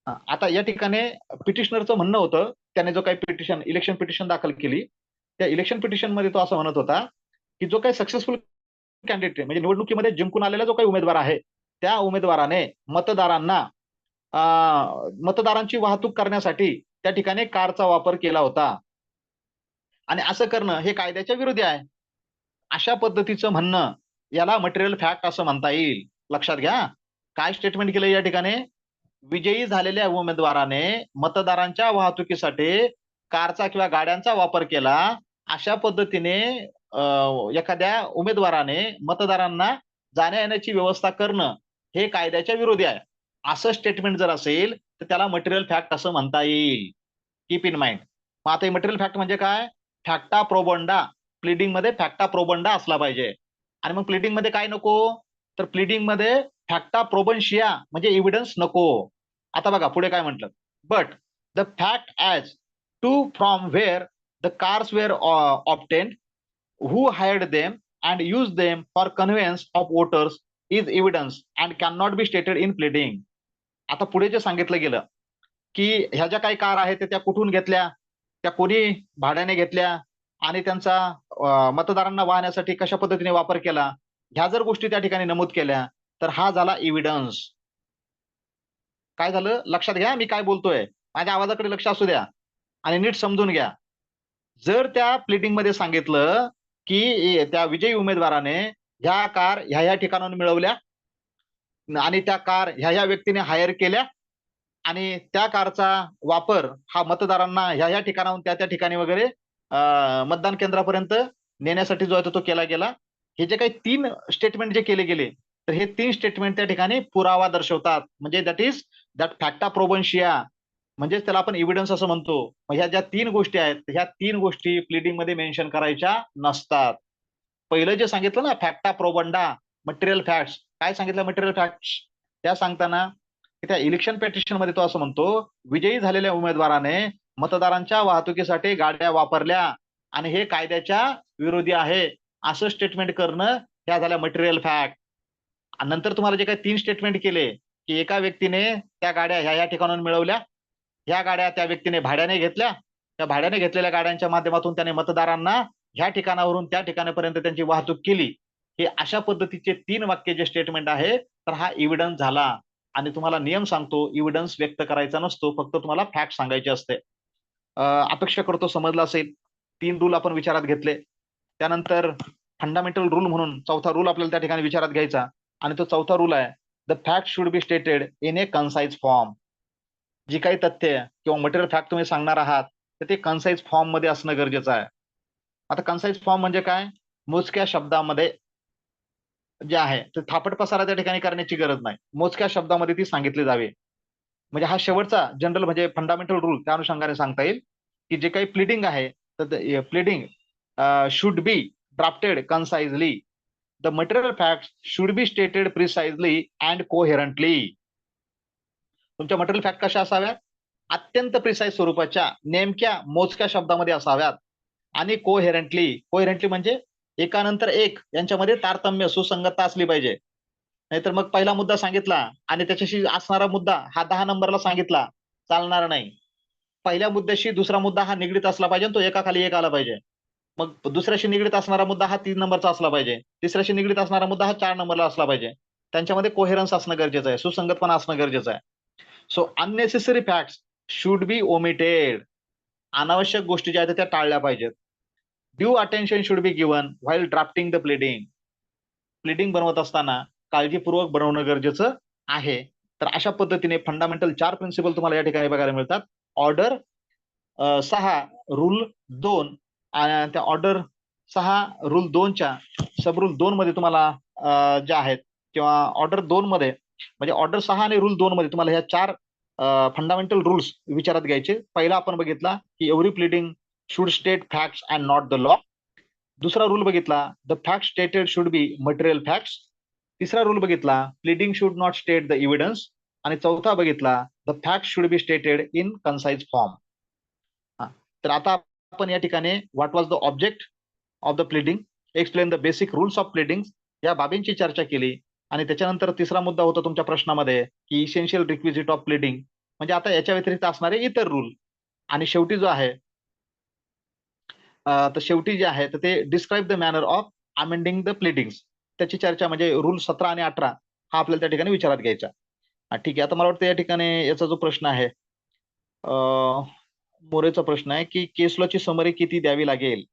आता या ठिकाणी पिटिशनरचं म्हणणं होतं, त्याने जो काही पिटिशन इलेक्शन पिटिशन दाखल केली, त्या इलेक्शन पिटिशन मध्ये तो असं म्हणत होता की जो काही सक्सेसफुल कॅन्डिडेट म्हणजे निवडणुकीमध्ये जिंकून आलेला जो काही उमेदवार आहे, त्या उमेदवाराने मतदारांना मतदारांची वाहतूक करण्यासाठी त्या ठिकाणी कारचा वापर केला होता, आणि असं करणं हे कायद्याच्या विरोधी आहे. अशा पद्धतीचं म्हणणं याला मटेरियल फॅक्ट असं म्हणता येईल. लक्षात घ्या, काय स्टेटमेंट केलं या ठिकाणी? विजयी झालेल्या उमेदवाराने मतदारांच्या वाहतुकीसाठी कारचा किंवा गाड्यांचा वापर केला, अशा पद्धतीने एखाद्या उमेदवाराने मतदारांना जाण्या येण्याची व्यवस्था करणं हे कायद्याच्या विरोधी आहे. असं स्टेटमेंट जर असेल तर त्याला मटेरियल फॅक्ट असं म्हणता येईल. Keep in mind. मग आता मटेरियल फॅक्ट म्हणजे काय? फॅक्टा प्रोबंडा. प्लीडिंग मध्ये फॅक्टा प्रोबंडा असला पाहिजे. आणि मग प्लीडिंग मध्ये काय नको? तर प्लीडिंग मध्ये फॅक्टा प्रोबन्शिया म्हणजे एव्हिडन्स नको. आता बघा पुढे काय म्हटलं, but the fact as to from where the cars were obtained, who hired them and used them for conveyance of voters is evidence and cannot be stated in pleading. आता पुढे जे सांगितलं गेलं की ह्या ज्या काही कार आहेत त्या कुठून घेतल्या, त्या कोणी भाड्याने घेतल्या, आणि त्यांचा मतदारांना वाहण्यासाठी कशा पद्धतीने वापर केला, ह्या जर गोष्टी त्या ठिकाणी नमूद केल्या तर हा झाला एव्हिडन्स. काय झालं? लक्षात घ्या मी काय बोलतोय, माझ्या आवाजाकडे लक्ष असू द्या आणि नीट समजून घ्या. जर त्या प्लीडिंग मध्ये सांगितलं की त्या विजयी उमेदवाराने ह्या कार ह्या ठिकाणाहून मिळवल्या आणि त्या कार ह्या व्यक्तीने हायर केल्या, आणि त्या कारचा वापर हा मतदारांना ह्या ठिकाणाहून त्या ठिकाणी वगैरे मतदान केंद्रापर्यंत नेण्यासाठी जो आहे तो केला गेला, हे जे काही 3 स्टेटमेंट जे केले गेले, तर हे 3 स्टेटमेंट त्या ठिकाणी पुरावा दर्शवतात. म्हणजे दॅट फॅक्टा प्रोबन्शिया, म्हणजेच त्याला आपण एव्हिडन्स असं म्हणतो. मग ह्या ज्या 3 गोष्टी आहेत, ह्या 3 गोष्टी प्लीडिंग मध्ये मेन्शन करायच्या नसतात. पहिलं जे सांगितलं ना फॅक्टा प्रोबंडा, मटेरियल फॅक्ट्स, काय सांगितलं मटेरियल फॅक्ट्स त्या सांगताना? त्या इलेक्शन पिटिशन मध्ये तो असं म्हणतो, विजयी झालेल्या उमेदवाराने मतदारांच्या वाहतुकीसाठी गाड्या वापरल्या आणि हे कायद्याच्या विरोधी आहे, असं स्टेटमेंट करणं ह्या झाल्या मटेरियल फॅक्ट. नंतर तुम्हाला जे काही 3 स्टेटमेंट केले की एका व्यक्तीने त्या गाड्या ह्या ठिकाणाहून मिळवल्या, ह्या गाड्या त्या व्यक्तीने भाड्याने घेतल्या, त्या भाड्याने घेतलेल्या गाड्यांच्या माध्यमातून त्याने मतदारांना ह्या ठिकाणावरून त्या ठिकाणापर्यंत त्यांची वाहतूक केली, हे अशा पद्धतीचे 3 वाक्य जे स्टेटमेंट आहे, तर हा एव्हिडन्स झाला. आणि तुम्हाला नियम सांगतो, एव्हिडन्स व्यक्त करायचा नसतो, फक्त तुम्हाला फॅक्ट सांगायचे असते. अपेक्षा करतो समजलं असेल. 3 रूल आपण विचारात घेतले. त्यानंतर फंडामेंटल रूल म्हणून चौथा रूल आपल्याला त्या ठिकाणी विचारात घ्यायचा, आणि तो चौथा रूल आहे, the fact should be stated in a concise form. जी काही तथ्य किंवा मटेरियल फॅक्ट तुम्ही सांगणार आहात तर ते कन्साइज फॉर्म मध्ये असणं गरजेचं आहे. आता कन्साइज फॉर्म म्हणजे काय? मोजक्या शब्दामध्ये जे आहे ते थापट पसारा त्या ठिकाणी करण्याची गरज नाही, मोजक्या शब्दामध्ये ती सांगितली जावी. म्हणजे हा शेवटचा जनरल म्हणजे फंडामेंटल रूल त्या अनुषंगाने सांगता येईल की जे काही प्लीडिंग आहे तर pleading should be drafted concisely. The material fact should be stated precisely and coherently. तुमच्या मटेरियल फॅक्ट कशा असाव्यात? अत्यंत प्रिसाइज स्वरूपाच्या, नेमक्या मोजक्या शब्दामध्ये असाव्यात, आणि कोहेरंटली. कोहेरंटली म्हणजे एकानंतर एक यांच्यामध्ये तारतम्य सुसंगतता असली पाहिजे. नाहीतर मग पहिला मुद्दा सांगितला आणि त्याच्याशी असणारा मुद्दा हा 10 नंबरला सांगितला, चालणार नाही. पहिल्या मुद्द्याशी दुसरा मुद्दा हा निगडीत असला पाहिजे, तो एका खाली एक आला पाहिजे. मग दुसऱ्याशी निगडीत असणारा मुद्दा हा 3 नंबरचा असला पाहिजे. तिसऱ्याशी निगडीत असणारा मुद्दा हा 4 नंबरला असला पाहिजे. त्यांच्यामध्ये कोहेरन्स असणं गरजेचं आहे, सुसंगतपणा असणं गरजेचं आहे. So unnecessary facts should be omitted. अनावश्यक गोष्टी ज्या आहेत त्या टाळल्या पाहिजेत. Due attention should be given while drafting the pleading. Pleading बनवत असताना काळजीपूर्वक बनवणं गरजेचं आहे. तर अशा पद्धतीने फंडामेंटल 4 प्रिन्सिपल तुम्हाला या ठिकाणी बघायला मिळतात. ऑर्डर 6 रूल 2 आणि त्या ऑर्डर 6 रूल 2च्या सब रूल 2 मध्ये तुम्हाला ज्या आहेत किंवा ऑर्डर 2 मध्ये म्हणजे ऑर्डर 6 आणि रूल 2 मध्ये तुम्हाला ह्या 4 फंडामेंटल रूल्स विचारात घ्यायचे. पहिला आपण बघितला की every pleading should state facts and not the law. दुसरा रूल बघितला the fact stated should be material facts. तिसरा रूल बघितला pleading should not state the evidence. आणि चौथा बघितला the fact should be stated in concise form. तर आता आपण या ठिकाणी what was the object of the pleading, explain the basic rules of pleading या बाबींची चर्चा केली. आणि त्याच्यानंतर तिसरा मुद्दा होता तुमच्या प्रश्नामध्ये की इसेन्शियल रिक्विजिट ऑफ प्लीडिंग, म्हणजे आता याच्या व्यतिरिक्त असणारे इतर रूल. आणि शेवटी जो आहे तर शेवटी जे आहे तर ते describe the manner of amending the pleadings, त्याची चर्चा म्हणजे रूल 17 आणि 18 हा आपल्याला त्या ठिकाणी विचारात घ्यायचा. ठीक आहे. आता मला वाटतं या ठिकाणी याचा जो प्रश्न आहे मोरेचा प्रश्न आहे की केस लॉची समरी किती द्यावी लागेल.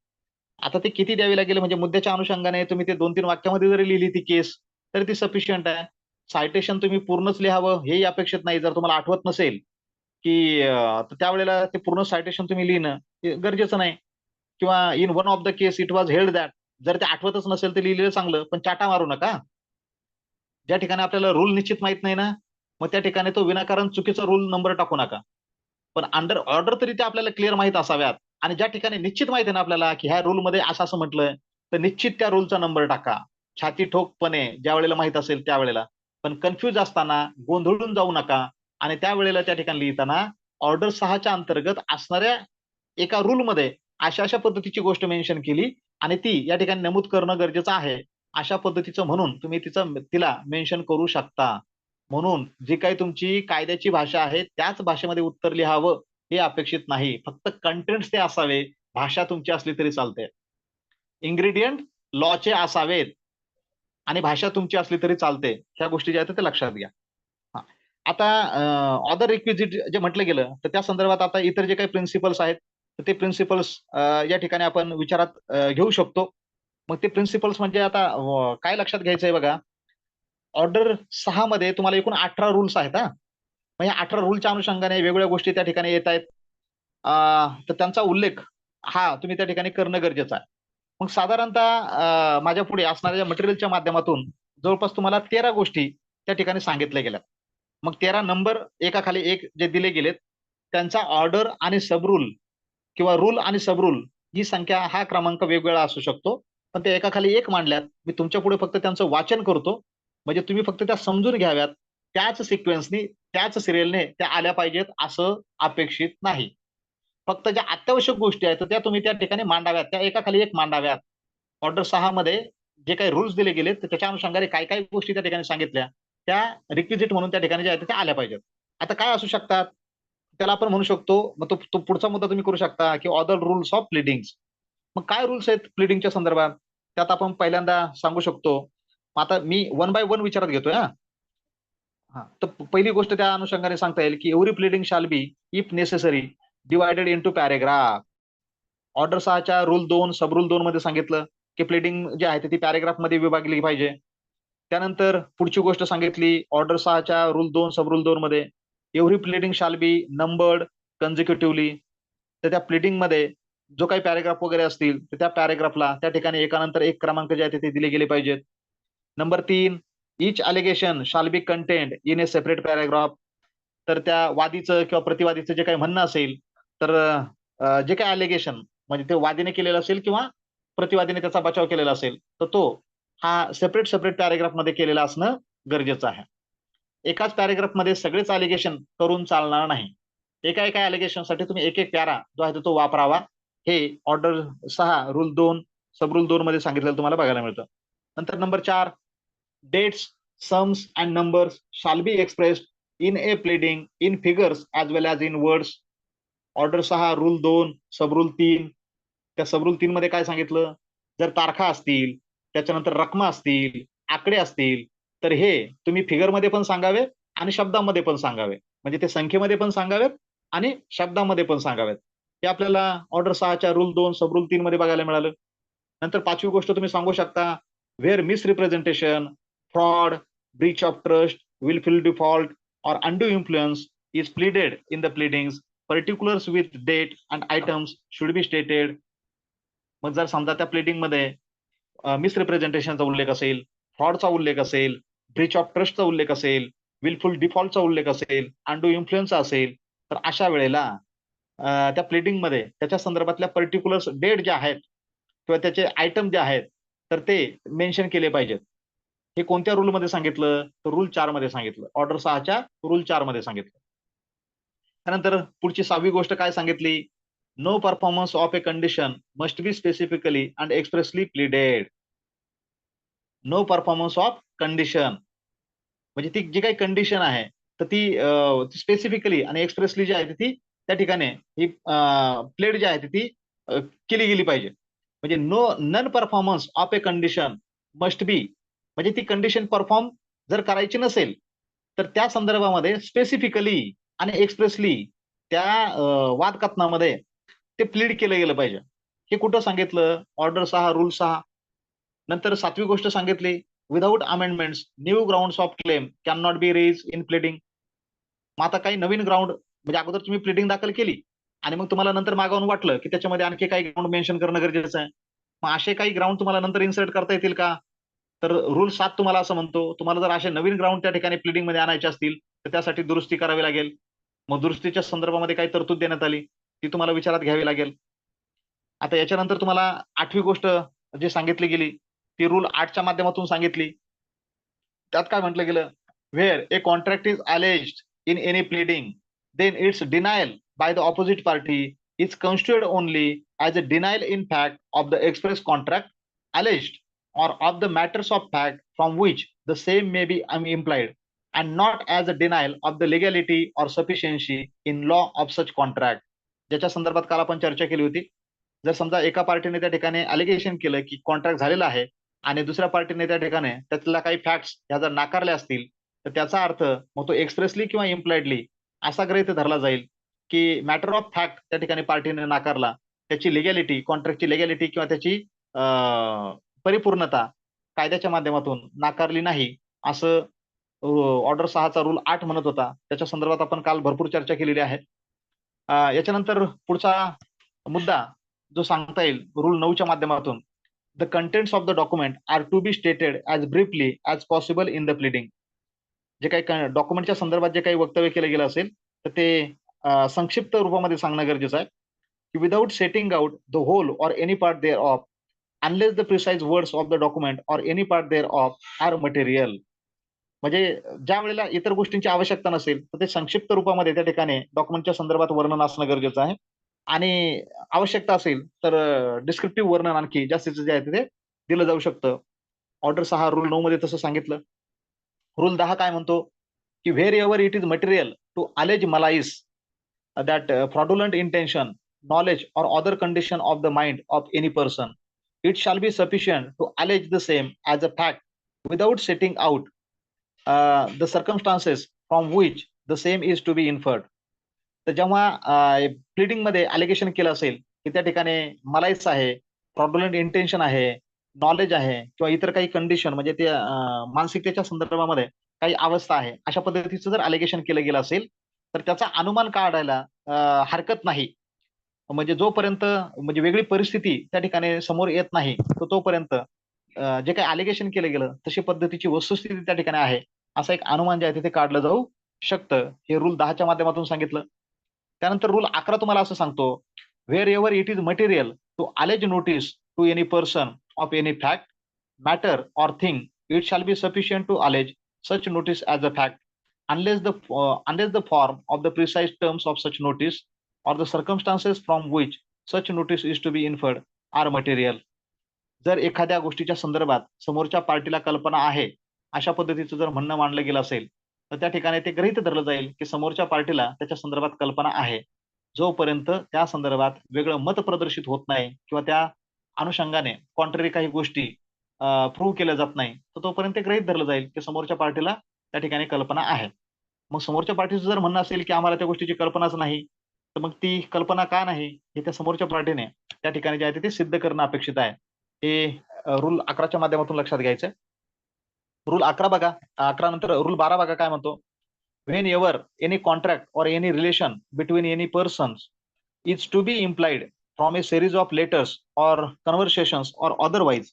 आता ते किती द्यावी लागेल म्हणजे मुद्द्याच्या अनुषंगाने तुम्ही ते 2-3 वाक्यामध्ये जरी लिहिली ती केस तर ती सफिशियंट आहे. सायटेशन तुम्ही पूर्णच लिहावं हेही अपेक्षित नाही. जर तुम्हाला आठवत नसेल की तर त्यावेळेला ते पूर्ण सायटेशन तुम्ही लिहिणं हे गरजेचं नाही. किंवा in one of the case it was held that, जर ते आठवतच नसेल तर लिहिलेलं चांगलं, पण चाटा मारू नका. ज्या ठिकाणी आपल्याला रूल निश्चित माहित नाही ना, मग त्या ठिकाणी तो विनाकारण चुकीचा रूल नंबर टाकू नका. पण अंडर ऑर्डर तरी त्या आपल्याला क्लिअर माहित असाव्यात. आणि ज्या ठिकाणी निश्चित माहिती आहे ना आपल्याला की ह्या रूल मध्ये असं असं म्हटलंय, तर निश्चित त्या रूलचा नंबर टाका. छाती ठोकपणे ज्या वेळेला माहित असेल त्यावेळेला. पण कन्फ्युज असताना गोंधळून जाऊ नका. आणि त्यावेळेला त्या ठिकाणी लिहिताना ऑर्डर 6च्या अंतर्गत असणाऱ्या एका रूलमध्ये अशा अशा पद्धतीची गोष्ट मेन्शन केली आणि ती या ठिकाणी नमूद करणं गरजेचं आहे. अशा पद्धतीचं म्हणून तुम्ही तिला मेन्शन करू शकता. म्हणून जी काही तुमची कायद्याची भाषा आहे त्याच भाषेमध्ये उत्तर लिहावं हे अपेक्षित नाही. फक्त कंटेंट्स ते असावे. भाषा तुमची असली तरी चालते. इन्ग्रेडियंट लॉचे असावेत आणि भाषा तुमची असली तरी चालते. ह्या गोष्टी ज्या आहेत ते लक्षात घ्या. आता ऑदर रिक्विजिट जे म्हटलं गेलं तर त्या संदर्भात आता इतर जे काही प्रिन्सिपल्स आहेत तर ते प्रिन्सिपल्स या ठिकाणी आपण विचारात घेऊ शकतो. मग ते प्रिन्सिपल्स म्हणजे आता काय लक्षात घ्यायचंय बघा. ऑर्डर 6 मध्ये तुम्हाला एकूण 18 रूल्स आहेत. मग या 18 रूलच्या अनुषंगाने वेगवेगळ्या गोष्टी त्या ठिकाणी येत आहेत. तर त्यांचा उल्लेख हा तुम्ही त्या ठिकाणी करणं गरजेचं आहे. मग साधारणतः माझ्या पुढे असणाऱ्या मटेरियलच्या माध्यमातून जवळपास तुम्हाला 13 गोष्टी त्या ठिकाणी सांगितल्या गेल्या. मग 13 नंबर एकाखाली एक जे दिले गेलेत त्यांचा ऑर्डर आणि सबरूल किंवा रूल आणि सबरूल ही संख्या हा क्रमांक वेगवेगळा असू शकतो. पण ते एकाखाली एक मांडल्यात. मी तुमच्या पुढे फक्त त्यांचं वाचन करतो. म्हणजे तुम्ही फक्त त्या समजून घ्याव्यात. त्याच सिक्वेन्सनी त्याच सिरियलने त्या आल्या पाहिजेत असं अपेक्षित नाही. फक्त ज्या अत्यावश्यक गोष्टी आहेत त्या तुम्ही त्या ठिकाणी मांडाव्यात. त्या एकाखाली एक मांडाव्यात. ऑर्डर 6 मध्ये जे काही रूल्स दिले गेले त्याच्या अनुषंगाने काय काय गोष्टी त्या ठिकाणी सांगितल्या त्या रिक्विजिट म्हणून त्या ठिकाणी ज्या आहेत त्या आल्या पाहिजेत. आता काय असू शकतात त्याला आपण म्हणू शकतो. मग तो पुढचा मुद्दा तुम्ही करू शकता की ऑदर रूल्स ऑफ प्लीडिंग्स. मग काय रूल्स आहेत प्लीडिंगच्या संदर्भात त्यात आपण पहिल्यांदा सांगू शकतो. आता मी वन बाय वन विचारात घेतोय. तर पहिली गोष्ट त्या अनुषंगाने सांगता येईल की every pleading shall be if necessary divided into paragraph. Order 6च्या रूल 2 सब रूल 2 मध्ये सांगितलं की प्लीडिंग जी आहे ती पॅरेग्राफ मध्ये विभागली पाहिजे. त्यानंतर पुढची गोष्ट सांगितली ऑर्डर 6च्या रूल 2 सब रूल 2 मध्ये एव्हरी प्लीडिंग शाल बी नंबर्ड कन्झिक्युटिव्हली. तर त्या प्लीडिंग मध्ये जो काही पॅरेग्राफ वगैरे असतील तर त्या पॅरेग्राफला त्या ठिकाणी एकानंतर एक क्रमांक जे आहेत ते दिले गेले पाहिजेत. Number 3 each allegation shall be content in a separate paragraph. तर त्या वादीचं किंवा प्रतिवादीचं जे काही म्हणणं असेल तर जे काही अलिगेशन म्हणजे ते वादीने केलेलं असेल किंवा प्रतिवादीने त्याचा बचाव केलेला असेल तर तो हा सेपरेट सेपरेट पॅरेग्राफ मध्ये केलेला असणं गरजेचं आहे. एकाच पॅरेग्राफ मध्ये सगळेच अलिगेशन करून चालणार नाही. एका एका अलिगेशन साठी तुम्ही एक एक पॅरा जो आहे तो वापरावा. हे ऑर्डर 6 रूल 2 सब रूल 2 मध्ये सांगितलेलं तुम्हाला बघायला मिळतं. नंतर number 4 dates sums and numbers shall be expressed in a pleading in figures as well as in words. Order 6 rule 2 सबरूल 3. त्या सबरूल 3 मध्ये काय सांगितलं, जर तारखा असतील, त्याच्यानंतर रकमा असतील, आकडे असतील, तर हे तुम्ही फिगरमध्ये पण सांगावे आणि शब्दामध्ये पण सांगावे. म्हणजे ते संख्येमध्ये पण सांगावेत आणि शब्दामध्ये पण सांगावेत. हे आपल्याला ऑर्डर 6च्या रूल 2 सबरूल 3 मध्ये बघायला मिळालं. नंतर 5वी गोष्ट तुम्ही सांगू शकता, where misrepresentation, fraud, breach of trust, wilful default or undue influence is pleaded in the pleadings, particulars with date and items should be stated. मग जर समजा त्या प्लेडिंग मध्ये मिसरिप्रेझेंटेशनचा उल्लेख असेल, फ्रॉडचा उल्लेख असेल, ब्रीच ऑफ ट्रस्टचा उल्लेख असेल, विलफुल डिफॉल्टचा उल्लेख असेल, अनडू इन्फ्लुएन्स असेल, तर अशा वेळेला त्या प्लेडिंग मध्ये त्याच्या संदर्भातल्या पर्टिक्युलर डेट ज्या आहेत किंवा त्याचे आयटम जे आहेत तर ते मेन्शन केले पाहिजेत. हे कोणत्या रूल मध्ये सांगितलं, तर रूल 4 मध्ये सांगितलं. ऑर्डर 6च्या रूल 4 मध्ये सांगितलं. त्यानंतर पुढची 6वी गोष्ट काय सांगितली, no performance of a condition must be specifically and expressly pleaded. No performance of condition म्हणजे ती जी काही कंडिशन आहे तर ती स्पेसिफिकली आणि एक्सप्रेसली जी आहे ती त्या ठिकाणी ही प्लेड जी आहे ती केली गेली पाहिजे. म्हणजे non performance of a condition must be, म्हणजे ती कंडिशन परफॉर्म जर करायची नसेल तर त्या संदर्भामध्ये स्पेसिफिकली आणि एक्सप्रेसली त्या वादकथनामध्ये ते प्लीड केलं गेलं पाहिजे. हे कुठं सांगितलं, ऑर्डर 6 रूल 6. नंतर 7वी गोष्ट सांगितली, without amendments new grounds of claim can not be raise in pleading. मग आता काही नवीन ग्राउंड म्हणजे अगोदर तुम्ही प्लीडिंग दाखल केली आणि मग तुम्हाला नंतर मागावून वाटलं की त्याच्यामध्ये आणखी काही ग्राउंड मेन्शन करणं गरजेचं आहे, मग असे काही ग्राउंड तुम्हाला नंतर इन्सर्ट करता येतील का, तर रूल 7 तुम्हाला असं म्हणतो, तुम्हाला जर असे नवीन ग्राउंड त्या ठिकाणी प्लीडिंग मध्ये आणायचे असतील तर त्यासाठी दुरुस्ती करावी लागेल. मग दुरुस्तीच्या संदर्भामध्ये काही तरतूद देण्यात आली ती तुम्हाला विचारात घ्यावी लागेल. आता याच्यानंतर तुम्हाला 8वी गोष्ट जी सांगितली गेली ती रूल 8च्या माध्यमातून सांगितली. त्यात काय म्हटलं गेलं, where a contract is alleged in any pleading then its denial by the opposite party is construed only as a denial in fact of the express contract alleged or of the matters of fact from which the same may be implied and not as a denial of the legality or sufficiency in law of such contract. ज्याच्या संदर्भात काल आपण चर्चा केली होती, जर समजा एका पार्टीने त्या ठिकाणी अलिगेशन केलं की कॉन्ट्रॅक्ट झालेला आहे आणि दुसऱ्या पार्टीने त्या ठिकाणी त्यातल्या काही फॅक्ट्स ह्या जर नाकारल्या असतील तर त्याचा अर्थ मग तो एक्सप्रेसली किंवा इम्प्लाइडली असा गृहीत धरला जाईल की मॅटर ऑफ फॅक्ट त्या ठिकाणी पार्टीने नाकारला, त्याची लिगॅलिटी, कॉन्ट्रॅक्टची लिगॅलिटी किंवा त्याची परिपूर्णता कायद्याच्या माध्यमातून नाकारली नाही, असं ऑर्डर 6चा रूल 8 म्हणत होता. त्याच्या संदर्भात आपण काल भरपूर चर्चा केलेली आहे. याच्यानंतर पुढचा मुद्दा जो सांगता येईल रूल 9च्या माध्यमातून, the contents of the document are to be stated as briefly as possible in the pleading. जे काही डॉक्युमेंटच्या संदर्भात जे काही वक्तव्य केलं गेलं असेल तर ते संक्षिप्त रूपामध्ये सांगणं गरजेचं आहे. Without setting out the whole or any part thereof unless the precise words of the document or any part thereof are material. म्हणजे ज्या वेळेला इतर गोष्टींची आवश्यकता नसेल तर ते संक्षिप्त रूपामध्ये त्या ठिकाणी डॉक्युमेंटच्या संदर्भात वर्णन असणं गरजेचं आहे आणि आवश्यकता असेल तर डिस्क्रिप्टिव्ह वर्णन आणखी जास्तीचं जे आहे ते दिलं जाऊ शकतं. ऑर्डर 6 रूल 9 मध्ये तसं सांगितलं. रूल 10 काय म्हणतो की wherever it is material to allege malice that fraudulent intention, knowledge or other condition of the mind of any person, it shall be sufficient to allege the same as a fact without setting out the circumstances from which the same is to be inferred. तर जेव्हा प्लीडिंग मध्ये अलिगेशन केलं असेल की त्या ठिकाणी मलाइस आहे, फ्रॉडुलंट इंटेन्शन आहे, नॉलेज आहे किंवा इतर काही कंडिशन म्हणजे ते मानसिकतेच्या संदर्भामध्ये काही अवस्था आहे, अशा पद्धतीचं जर अलिगेशन केलं गेलं असेल तर त्याचा अनुमान काढायला हरकत नाही. म्हणजे जोपर्यंत म्हणजे वेगळी परिस्थिती त्या ठिकाणी समोर येत नाही तर तोपर्यंत जे काही अलिगेशन केलं गेलं तशी पद्धतीची वस्तुस्थिती त्या ठिकाणी आहे असं एक अनुमान जे आहे ते काढलं जाऊ शकतं. हे रूल 10च्या माध्यमातून सांगितलं. त्यानंतर रूल 11 तुम्हाला असं सांगतो, wherever it is material to allege notice to any person of any fact, matter or thing, it shall be sufficient to allege such notice as a fact unless the form of the precise terms of such notice or the circumstances from which such notice is to be inferred are material. जर एखाद्या गोष्टीच्या संदर्भात समोरच्या पार्टीला कल्पना आहे अशा पद्धतीचं जर म्हणणं मांडलं गेलं असेल तर त्या ठिकाणी ते गृहीत धरलं जाईल की समोरच्या पार्टीला त्याच्या संदर्भात कल्पना आहे, जोपर्यंत त्या संदर्भात वेगळं मत प्रदर्शित होत नाही किंवा त्या अनुषंगाने कॉन्ट्ररी काही गोष्टी प्रूव्ह केल्या जात नाही, तर तोपर्यंत ते गृहीत धरलं जाईल की समोरच्या पार्टीला त्या ठिकाणी कल्पना आहे. मग समोरच्या पार्टीचं जर म्हणणं असेल की आम्हाला त्या गोष्टीची कल्पनाच नाही, तर मग ती कल्पना का नाही हे त्या समोरच्या पार्टीने त्या ठिकाणी जे आहे ते सिद्ध करणं अपेक्षित आहे. हे रूल 11च्या माध्यमातून लक्षात घ्यायचं. रूल 11 बघा, 11 नंतर रूल 12 बघा काय म्हणतो. When ever any contract or any relation between any persons is to be implied from a series of letters or conversations or otherwise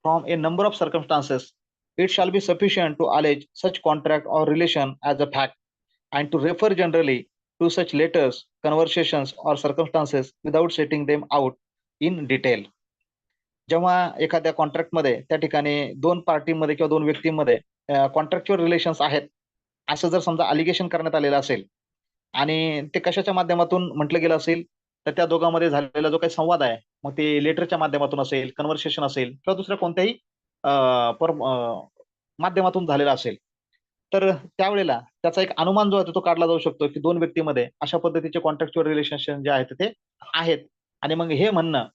from a number of circumstances, it shall be sufficient to allege such contract or relation as a fact and to refer generally to such letters, conversations or circumstances without setting them out in detail. जेव्हा एखाद्या कॉन्ट्रॅक्टमध्ये त्या ठिकाणी दोन पार्टीमध्ये किंवा दोन व्यक्तींमध्ये कॉन्ट्रॅक्च्युअल रिलेशन्स आहेत असं जर समजा अलिगेशन करण्यात आलेलं असेल आणि ते कशाच्या माध्यमातून म्हटलं गेलं असेल, तर त्या दोघांमध्ये झालेला जो काही संवाद आहे, मग ते लेटरच्या माध्यमातून असेल, कन्व्हर्सेशन असेल किंवा दुसऱ्या कोणत्याही माध्यमातून झालेला असेल, तर त्यावेळेला त्याचा एक अनुमान जो आहे तो काढला जाऊ शकतो की दोन व्यक्तीमध्ये अशा पद्धतीचे कॉन्ट्रॅक्च्युअल रिलेशनशिप जे आहेत ते आहेत. आणि मग हे म्हणणं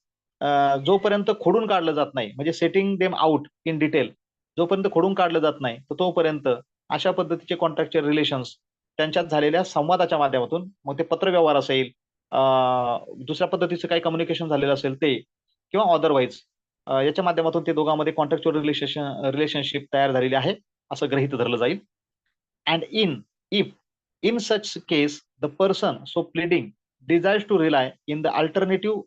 जोपर्यंत खोडून काढलं जात नाही, म्हणजे setting them out in detail जोपर्यंत खोडून काढलं जात नाही, तर तोपर्यंत अशा पद्धतीचे कॉन्ट्रॅक्च्युअल रिलेशन्स त्यांच्यात झालेल्या संवादाच्या माध्यमातून, मग ते पत्रव्यवहार असेल, दुसऱ्या पद्धतीचं काही कम्युनिकेशन झालेलं असेल ते, किंवा अदरवाईज याच्या माध्यमातून ते दोघांमध्ये कॉन्ट्रॅक्च्युअल रिलेशनशिप तयार झालेली आहे असं गृहीत धरलं जाईल. And if in such case the person so pleading desires to rely in the alternative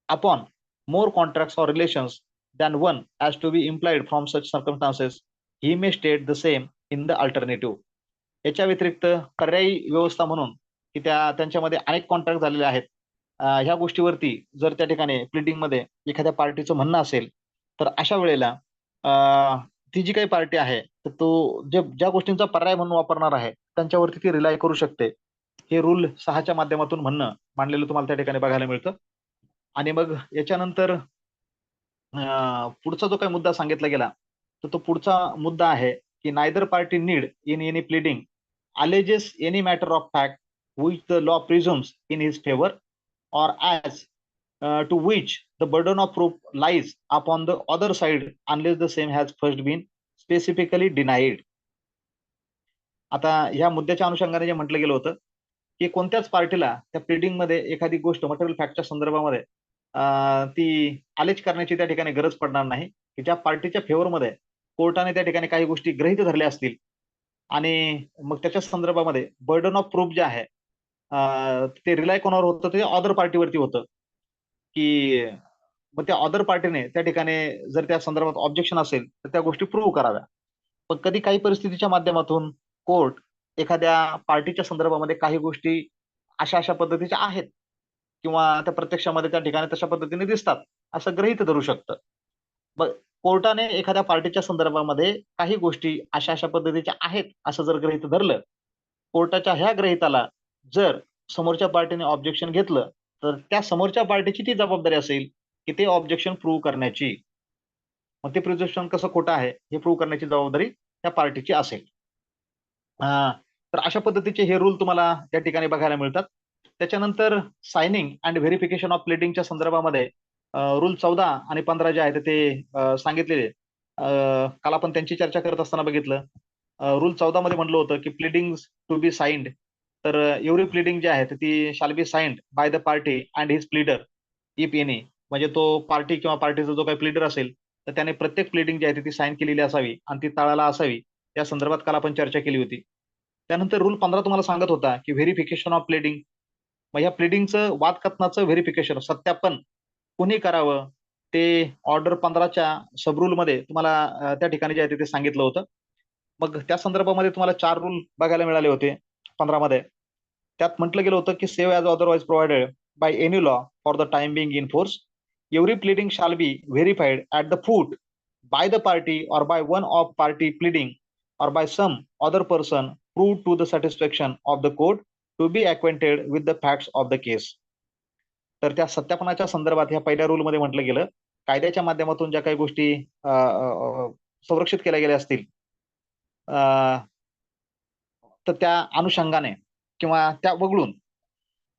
upon more contracts or relations than one as to be implied from such circumstances, he may state the same in the alternative. याच्या व्यतिरिक्त पर्यायी व्यवस्था म्हणून की त्यांच्यामध्ये अनेक कॉन्ट्रॅक्ट झालेले आहेत, ह्या गोष्टीवरती जर त्या ठिकाणी प्लीडिंग मध्ये एखाद्या पार्टीचं म्हणणं असेल, तर अशा वेळेला ती जी काही पार्टी आहे तर तो ज्या गोष्टींचा पर्याय म्हणून वापरणार आहे त्यांच्यावरती ती रिलाय करू शकते. हे रूल 6च्या माध्यमातून म्हणणं मांडलेलं तुम्हाला त्या ठिकाणी बघायला मिळतं. आणि मग याच्यानंतर पुढचा जो काही मुद्दा सांगितला गेला, तर तो पुढचा मुद्दा आहे की neither party need in any pleading alleges any matter of fact which the law presumes in his favor or as to which the burden of proof lies upon the other side unless the same has first been specifically denied. आता ह्या मुद्द्याच्या अनुषंगाने जे म्हटलं गेलं होतं की कोणत्याच पार्टीला त्या प्लीडिंग मध्ये एखादी गोष्ट मटेरियल फॅक्टच्या संदर्भामध्ये ती आलेज करण्याची त्या ठिकाणी गरज पडणार नाही, की ज्या पार्टीच्या फेवरमध्ये कोर्टाने त्या ठिकाणी काही गोष्टी गृहीत धरल्या असतील आणि मग त्याच्या संदर्भामध्ये बर्डन ऑफ प्रूफ जे आहे ते रिलाय कोणावर होतं, ते अदर पार्टीवरती होतं की मग त्या अदर पार्टीने त्या ठिकाणी जर त्या संदर्भात ऑब्जेक्शन असेल तर त्या गोष्टी प्रूव्ह कराव्या. पण कधी काही परिस्थितीच्या माध्यमातून कोर्ट एखाद्या पार्टीच्या संदर्भामध्ये काही गोष्टी अशा अशा पद्धतीच्या आहेत किंवा त्या प्रत्यक्षामध्ये त्या ठिकाणी तशा पद्धतीने दिसतात असं गृहीत धरू शकतं. मग कोर्टाने एखाद्या पार्टीच्या संदर्भामध्ये काही गोष्टी अशा अशा पद्धतीच्या आहेत असं जर गृहीत धरलं, कोर्टाच्या ह्या गृहीताला जर समोरच्या पार्टीने ऑब्जेक्शन घेतलं, तर त्या समोरच्या पार्टीची ती जबाबदारी असेल की ते ऑब्जेक्शन प्रूव्ह करण्याची. मग ते प्रिझर्वेशन कसं खोटं आहे हे प्रूव्ह करण्याची जबाबदारी त्या पार्टीची असेल. तर अशा पद्धतीचे हे रूल तुम्हाला त्या ठिकाणी बघायला मिळतात. त्याच्यानंतर सायनिंग अँड व्हेरिफिकेशन ऑफ प्लेडिंगच्या संदर्भामध्ये रूल 14 आणि 15 जे आहेत ते सांगितलेले. काल आपण त्यांची चर्चा करत असताना बघितलं. रूल 14 मध्ये म्हटलं होतं की प्लीडिंग टू बी साइंड, तर एव्हरी प्लीडिंग जी आहे ती शाल be signed by the party and his pleader if any. म्हणजे तो पार्टी किंवा पार्टीचा जो काही प्लीडर असेल तर त्याने प्रत्येक प्लीडिंग जी आहे ती साईन केलेली असावी आणि ती तळाला असावी. या संदर्भात काल आपण चर्चा केली होती. त्यानंतर रूल 15 तुम्हाला सांगत होता की व्हेरिफिकेशन ऑफ प्लीडिंग. मग या प्लीडिंगचं वादकथनाचं व्हेरिफिकेशन सत्यापन कुणी करावं ते ऑर्डर 15च्या सबरूल मध्ये तुम्हाला त्या ठिकाणी जे आहे ते सांगितलं होतं. मग त्या संदर्भामध्ये तुम्हाला 4 रूल बघायला मिळाले होते 15 मध्ये. त्यात म्हटलं गेलं होतं की save as otherwise provided by any law for the time being in force, every pleading shall B verified at the foot by the party or by one of party pleading or by some other person proved to the satisfaction of the court to be acquainted with the facts of the case. तर त्या सत्यापनाच्या संदर्भात ह्या पहिल्या रूल मध्ये म्हटलं गेलं कायद्याच्या माध्यमातून ज्या काही गोष्टी संरक्षित केल्या गेल्या असतील तर त्या अनुषंगाने किंवा त्या वगळून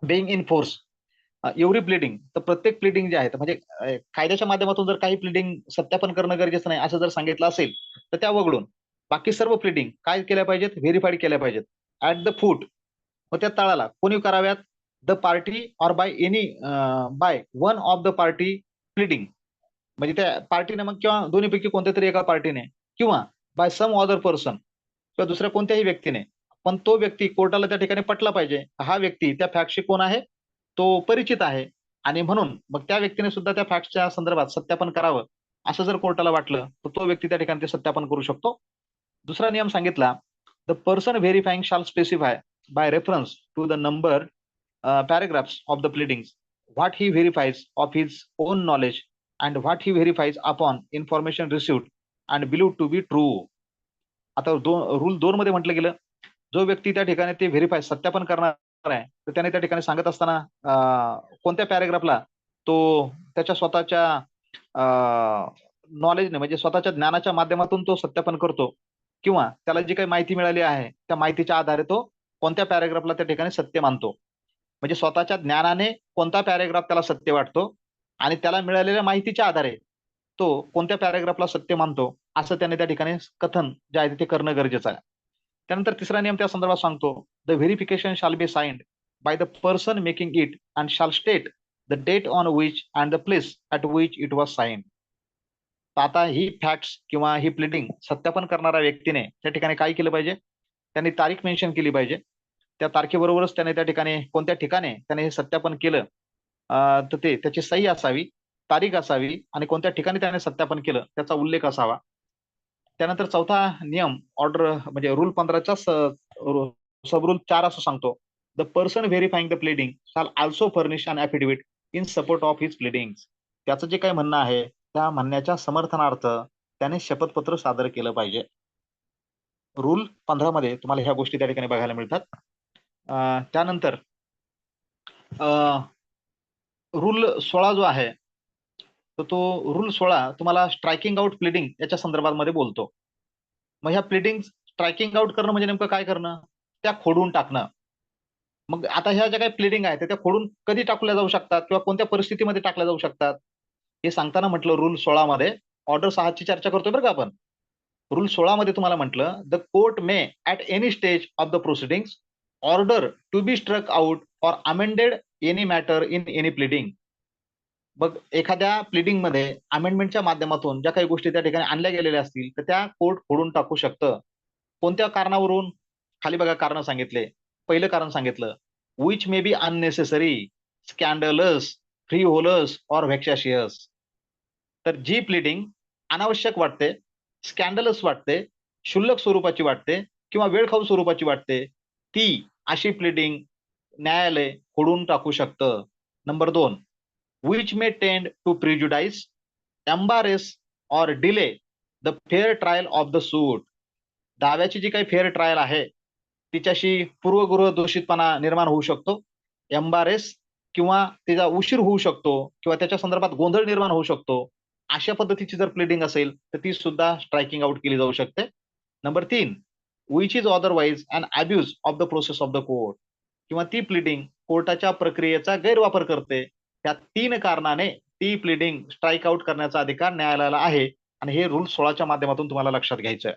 being in force every pleading, तर प्रत्येक प्लीडिंग जे आहे म्हणजे कायद्याच्या माध्यमातून जर काही प्लीडिंग सत्यापन करणं गरजेचं नाही असं जर सांगितलं असेल तर त्या वगळून बाकी सर्व प्लीडिंग काय केल्या पाहिजेत, व्हेरीफाईड केल्या पाहिजेत ऍट द फूट, मग त्या तळाला कोणी कराव्यात, the party or by any, by one of the party pleading, म्हणजे त्या पार्टीने मग किंवा दोन्हीपैकी कोणत्या तरी एका पार्टीने किंवा बाय सम अदर पर्सन किंवा दुसऱ्या कोणत्याही व्यक्तीने, पण तो व्यक्ती कोर्टाला त्या ठिकाणी पटला पाहिजे हा व्यक्ती त्या फॅक्टशी कोण आहे तो परिचित आहे, आणि म्हणून मग त्या व्यक्तीने सुद्धा त्या फॅक्टच्या संदर्भात सत्यापन करावं असं जर कोर्टाला वाटलं तर तो व्यक्ती त्या ठिकाणी ते सत्यापन करू शकतो. दुसरा नियम सांगितला, the person verifying shall specify by reference to the number paragraphs of the pleadings what he verifies of his own knowledge and what he verifies upon information received and believed to be true. आता रूल 2 मध्ये म्हटलं गेलं, जो व्यक्ती त्या ठिकाणी ते व्हेरीफाय सत्यापन करणार आहे तर त्याने त्या ठिकाणी सांगत असताना कोणत्या पॅरेग्राफला तो त्याच्या स्वतःच्या नॉलेजने म्हणजे स्वतःच्या ज्ञानाच्या माध्यमातून तो सत्यापन करतो किंवा त्याला जी काही माहिती मिळाली आहे त्या माहितीच्या आधारे तो कोणत्या पॅरेग्राफला त्या ठिकाणी सत्य मानतो, म्हणजे स्वतःच्या ज्ञानाने कोणता पॅरेग्राफ त्याला सत्य वाटतो आणि त्याला मिळालेल्या माहितीच्या आधारे तो कोणत्या पॅरेग्राफला सत्य मानतो असं त्याने त्या ठिकाणी कथन जे आहे ते करणं गरजेचं आहे. त्यानंतर तिसरा नियम त्या संदर्भात सांगतो, the verification shall be signed by the person making it and shall state the date on which and the place at which it was signed. तर आता ही फॅक्ट्स किंवा ही प्लीडिंग सत्यापन करणाऱ्या व्यक्तीने त्या ठिकाणी काय केलं पाहिजे, त्यांनी तारीख मेन्शन केली पाहिजे, त्या तारखेबरोबरच त्याने त्या ठिकाणी कोणत्या ठिकाणी त्याने हे सत्यापन केलं तर ते त्याची सही असावी, तारीख असावी आणि कोणत्या ठिकाणी त्याने सत्यापन केलं त्याचा उल्लेख असावा. त्यानंतर चौथा नियम ऑर्डर म्हणजे रूल 15चा सब रूल 4 असं सांगतो, the person verifying the pleading shall also furnish an affidavit in support of his pleading. त्याचं जे काही म्हणणं आहे त्या म्हणण्याच्या समर्थनार्थ त्याने शपथपत्र सादर केलं पाहिजे. रूल 15 मध्ये तुम्हाला ह्या गोष्टी त्या ठिकाणी बघायला मिळतात. त्यानंतर रूल 16 जो आहे तर तो रूल 16 तुम्हाला स्ट्रायकिंग आउट प्लीडिंग याच्या संदर्भामध्ये बोलतो. मग ह्या प्लीडिंग स्ट्रायकिंग आउट करणं म्हणजे नेमकं काय करणं, त्या खोडून टाकणं. मग आता ह्या ज्या काही प्लीडिंग आहेत त्या खोडून कधी टाकल्या जाऊ शकतात किंवा कोणत्या परिस्थितीमध्ये टाकल्या जाऊ शकतात हे सांगताना म्हटलं रूल 16 मध्ये ऑर्डर 6 ची चर्चा करतोय बरं का आपण. रूल 16 मध्ये तुम्हाला म्हटलं, the court may at any stage of the proceedings order to be struck out or amended any matter in any pleading. मग एखाद्या प्लीडिंग मध्ये अमेंडमेंटच्या माध्यमातून ज्या काही गोष्टी त्या ठिकाणी आणल्या गेलेल्या असतील तर त्या कोर्ट फोडून टाकू शकतं. कोणत्या कारणावरून, खाली बघा कारण सांगितले. पहिलं कारण सांगितलं, which may be unnecessary, scandalous, frivolous or vexatious. तर जी प्लीडिंग अनावश्यक वाटते, स्कॅन्डलस वाटते, क्षुल्लक स्वरूपाची वाटते किंवा वेळखाऊ स्वरूपाची वाटते, ती अशी प्लीडिंग न्यायालय फोडून टाकू शकतं. Number 2, which may tend to prejudice, embarrass or delay the fair trial of the suit. दाव्याची जी काही फेअर ट्रायल आहे तिच्याशी पूर्वग्रह दोषितपणा निर्माण होऊ शकतो, एम्बारेस किंवा तिचा उशीर होऊ शकतो किंवा त्याच्या संदर्भात गोंधळ निर्माण होऊ शकतो. अशा पद्धतीची जर प्लीडिंग असेल तर ती सुद्धा स्ट्रायकिंग आउट केली जाऊ शकते. Number 3, which is otherwise an abuse of the process of the court, किंवा ती प्लीडिंग कोर्टाच्या प्रक्रियेचा गैरवापर करते. त्या 3 कारणाने ती प्लीडिंग स्ट्राईक आउट करण्याचा अधिकार न्यायालयाला आहे आणि हे रूल 16च्या माध्यमातून तुम्हाला लक्षात घ्यायचं आहे.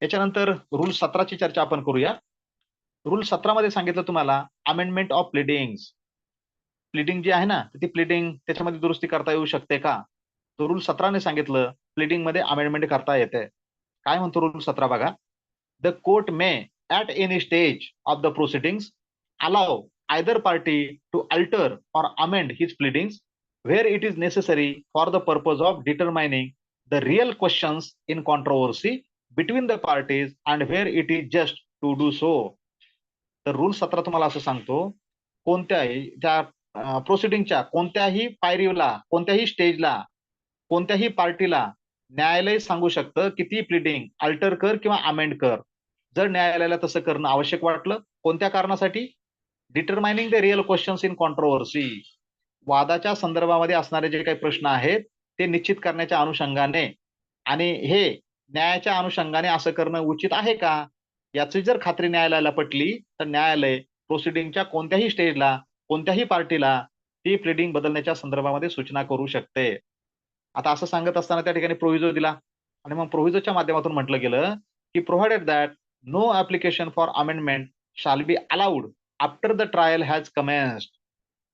याच्यानंतर रूल 17 ची चर्चा आपण करूया. रूल 17 मध्ये सांगितलं तुम्हाला अमेंडमेंट ऑफ प्लीडिंग्स. प्लीडिंग जी आहे ना ती प्लीडिंग त्याच्यामध्ये दुरुस्ती करता येऊ शकते का, तर रूल 17 ने सांगितलं प्लीडिंग मध्ये अमेंडमेंट करता येते. काय म्हणतो रूल 17 बघा, the court may at any stage of the proceedings allow either party to alter or amend his pleadings where it is necessary for the purpose of determining the real questions in controversy between the parties and where it is just to do so. तर रूल 17 तुम्हाला असं सांगतो, कोणत्याही त्या प्रोसिडिंगच्या कोणत्याही पायरीला, कोणत्याही स्टेजला, कोणत्याही पार्टीला न्यायालय सांगू शकतं की ती प्लीडिंग अल्टर कर किंवा अमेंड कर, जर न्यायालयाला तसं करणं आवश्यक वाटलं. कोणत्या कारणासाठी, determining the real questions in controversy, वादाच्या संदर्भामध्ये असणारे जे काही प्रश्न आहेत ते निश्चित करण्याच्या अनुषंगाने, आणि हे न्यायाच्या अनुषंगाने असं करणं उचित आहे का, याची जर खात्री न्यायालयाला पटली तर न्यायालय प्रोसिडिंगच्या कोणत्याही स्टेजला कोणत्याही पार्टीला ती प्लीडिंग बदलण्याच्या संदर्भामध्ये सूचना करू शकते. आता असं सांगत असताना त्या ठिकाणी प्रोव्हिजो दिला आणि मग प्रोव्हिजोच्या माध्यमातून म्हटलं गेलं की provided that no application for amendment shall be allowed after the trial has commenced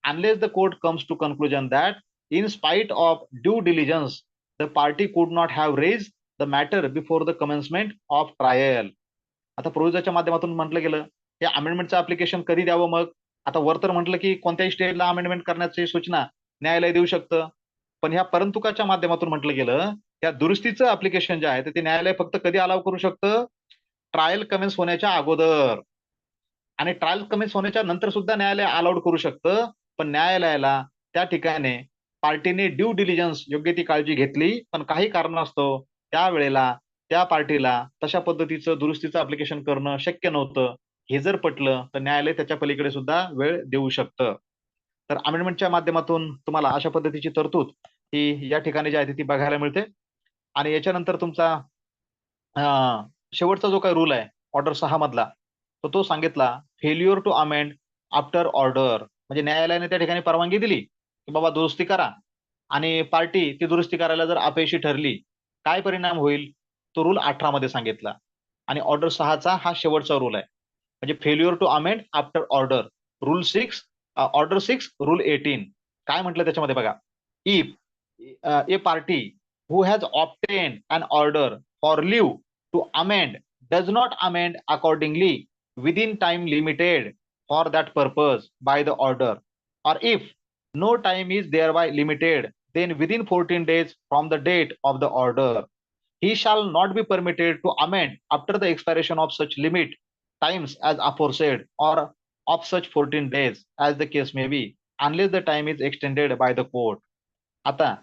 unless the court comes to conclusion that in spite of due diligence the party could not have raised the matter before the commencement of trial. आता प्रोव्हिजोच्या माध्यमातून म्हटलं गेलं हे अमेंडमेंटचं अप्लिकेशन कधी द्यावं. मग आता वर तर म्हटलं की कोणत्याही स्टेजला अमेंडमेंट करण्याची सूचना न्यायालय देऊ शकतं, पण ह्या परंतुकाच्या माध्यमातून म्हटलं गेलं त्या दुरुस्तीचं अप्लिकेशन जे आहे ते न्यायालय फक्त कधी अलाव करू शकतं, ट्रायल कमेन्स होण्याच्या अगोदर. आणि ट्रायल कमेन्स होण्याच्या नंतर सुद्धा न्यायालय अलाउड करू शकतं, पण न्यायालयाला त्या ठिकाणी पार्टीने ड्यू डिलिजन्स योग्य ती काळजी घेतली, पण काही कारणास्तव त्यावेळेला त्या पार्टीला तशा पद्धतीचं दुरुस्तीचं अप्लिकेशन करणं शक्य नव्हतं. हे जर पटलं तर न्यायालय त्याच्या पलीकडे सुद्धा वेळ देऊ शकतं. तर अमेंडमेंटच्या माध्यमातून तुम्हाला अशा पद्धतीची तरतूद ही या ठिकाणी जी आहे ती बघायला मिळते. आणि याच्यानंतर तुमचा शेवटचा जो काही रूल आहे ऑर्डर 6 मधला, तर तो सांगितला failure to amend after order. म्हणजे न्यायालयाने त्या ठिकाणी परवानगी दिली की बाबा दुरुस्ती करा आणि पार्टी ती दुरुस्ती करायला जर अपयशी ठरली, काय परिणाम होईल, तो रूल 18 मध्ये सांगितला. आणि ऑर्डर 6चा हा शेवटचा रूल आहे. म्हणजे failure to amend after order rule 6, order 6 rule 18. काय म्हटलं त्याच्यामध्ये बघा, if a party who has obtained an order for leave to amend does not amend accordingly within time limited for that purpose by the order, or if no time is thereby limited, then within 14 days from the date of the order he shall not be permitted to amend after the expiration of such limit times as aforesaid, or of such 14 days as the case may be, unless the time is extended by the court. आता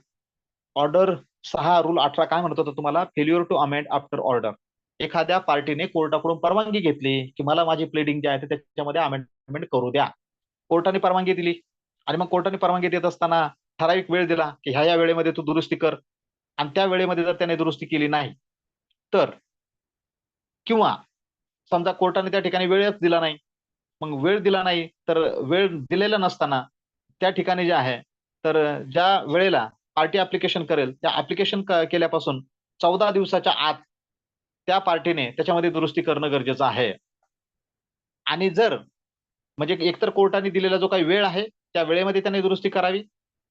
ऑर्डर 6 रूल 18 काय म्हणत होता तुम्हाला, failure to amend after order. एखाद्या पार्टीने कोर्टाकडून परवानगी घेतली की मला माझी प्लेडिंग जी आहे त्याच्यामध्ये अमेंडमेंट करू द्या. कोर्टाने परवानगी दिली आणि मग कोर्टाने परवानगी देत असताना ठराविक वेळ दिला की ह्या वेळेमध्ये तू दुरुस्ती कर, आणि त्या वेळेमध्ये जर त्याने दुरुस्ती केली नाही तर, किंवा समजा कोर्टाने त्या ठिकाणी वेळच दिला नाही, मग वेळ दिला नाही तर वेळ दिलेला नसताना त्या ठिकाणी जे आहे तर ज्या वेळेला पार्टी ऍप्लिकेशन करेल त्या ऍप्लिकेशन केल्यापासून 14 दिवसाच्या आत त्या पार्टीने त्याच्यामध्ये दुरुस्ती करणं गरजेचं आहे. आणि जर म्हणजे एकतर कोर्टाने दिलेला जो काही वेळ आहे त्या वेळेमध्ये त्याने दुरुस्ती करावी,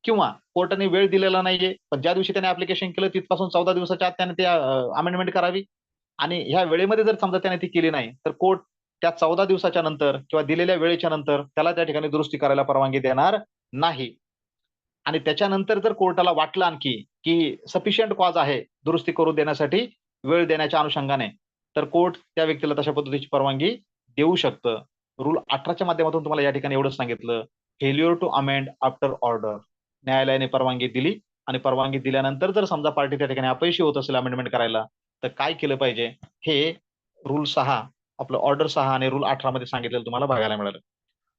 किंवा कोर्टाने वेळ दिलेला नाहीये पण ज्या दिवशी त्याने ऍप्लिकेशन केलं तिथपासून 14 दिवसाच्या आत त्याने ते अमेंडमेंट करावी. आणि ह्या वेळेमध्ये जर समजा त्याने ती केली नाही तर कोर्ट त्या 14 दिवसाच्या नंतर किंवा दिलेल्या वेळेच्या नंतर त्याला त्या ठिकाणी दुरुस्ती करायला परवानगी देणार नाही. आणि त्याच्यानंतर जर कोर्टाला वाटलं आणखी की सफिशियंट कॉज आहे दुरुस्ती करून देण्यासाठी वेळ देण्याच्या अनुषंगाने, तर कोर्ट त्या व्यक्तीला तशा पद्धतीची परवानगी देऊ शकतं. रूल 18च्या माध्यमातून तुम्हाला या ठिकाणी एवढंच सांगितलं, failure to amend after order. न्यायालयाने परवानगी दिली आणि परवानगी दिल्यानंतर जर समजा पार्टी त्या ठिकाणी अपयशी होत असेल अमेंडमेंट करायला तर काय केलं पाहिजे, हे रूल 6 आपलं ऑर्डर 6 आणि रूल 18 मध्ये सांगितलेलं तुम्हाला बघायला मिळालं.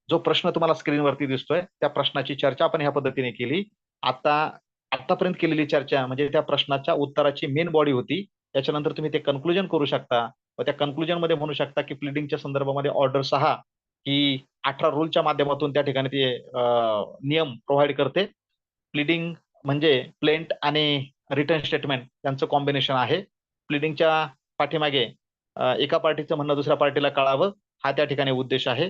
जो प्रश्न तुम्हाला स्क्रीनवरती दिसतोय त्या प्रश्नाची चर्चा आपण ह्या पद्धतीने केली. आता आतापर्यंत केलेली चर्चा म्हणजे त्या प्रश्नाच्या उत्तराची मेन बॉडी होती. त्याच्यानंतर तुम्ही ते कन्क्लुजन करू शकता व त्या कन्क्लुजन मध्ये म्हणू शकता की प्लीडिंगच्या संदर्भामध्ये ऑर्डर 6 ही 18 रूलच्या माध्यमातून त्या ठिकाणी ते नियम प्रोव्हाइड करते. प्लीडिंग म्हणजे प्लेंट आणि रिटर्न स्टेटमेंट यांचं कॉम्बिनेशन आहे. प्लीडिंगच्या पाठीमागे एका पार्टीचं म्हणणं दुसऱ्या पार्टीला कळावं हा त्या ठिकाणी उद्देश आहे.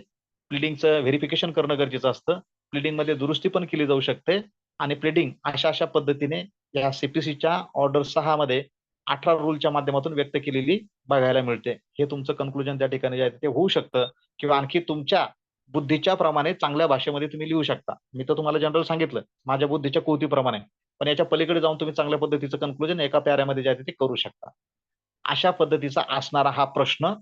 प्लीडिंगचं व्हेरिफिकेशन करणं गरजेचं असतं. प्लीडिंग मध्ये दुरुस्ती पण केली जाऊ शकते आणि प्लीडिंग अशा अशा पद्धतीने या सीपीसीच्या ऑर्डर 6 मध्ये 18 रूलच्या माध्यमातून व्यक्त केलेली बघायला मिळते. हे तुमचं कन्क्लुजन त्या ठिकाणी जे आहे ते होऊ शकतं, किंवा आणखी तुमच्या बुद्धीच्या प्रमाणे चांगल्या भाषेमध्ये तुम्ही लिहू शकता. मी तर तुम्हाला जनरल सांगितलं माझ्या बुद्धीच्या कुवतीप्रमाणे, पण याच्या पलीकडे जाऊन तुम्ही चांगल्या पद्धतीचं कन्क्लुजन एका प्याऱ्यामध्ये जे आहे ते करू शकता. अशा पद्धतीचा असणारा हा प्रश्न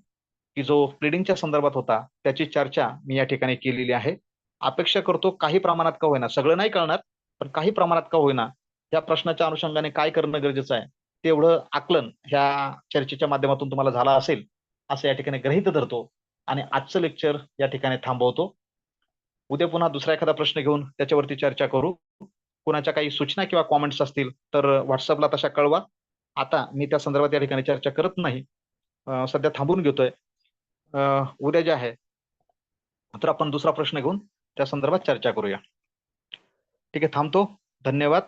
की जो प्लीडिंगच्या संदर्भात होता त्याची चर्चा मी या ठिकाणी केलेली आहे. अपेक्षा करतो काही प्रमाणात का होईना, सगळं नाही कळणार पण काही प्रमाणात का होईना या प्रश्नाच्या अनुषंगाने काय करणं गरजेचं आहे तेवढं आकलन ह्या चर्चेच्या माध्यमातून तुम्हाला झाला असेल असं या ठिकाणी गृहीत धरतो आणि आजचं लेक्चर या ठिकाणी थांबवतो. उद्या पुन्हा दुसरा एखादा प्रश्न घेऊन त्याच्यावरती चर्चा करू. कुणाच्या काही सूचना किंवा कॉमेंट्स असतील तर व्हॉट्सअपला तशा कळवा. आता मी त्या संदर्भात या ठिकाणी चर्चा करत नाही. सध्या थांबून घेतोय. उद्या जे आहे तर आपण दुसरा प्रश्न घेऊन त्या संदर्भात चर्चा करूया. ठीक आहे, थांबतो. धन्यवाद.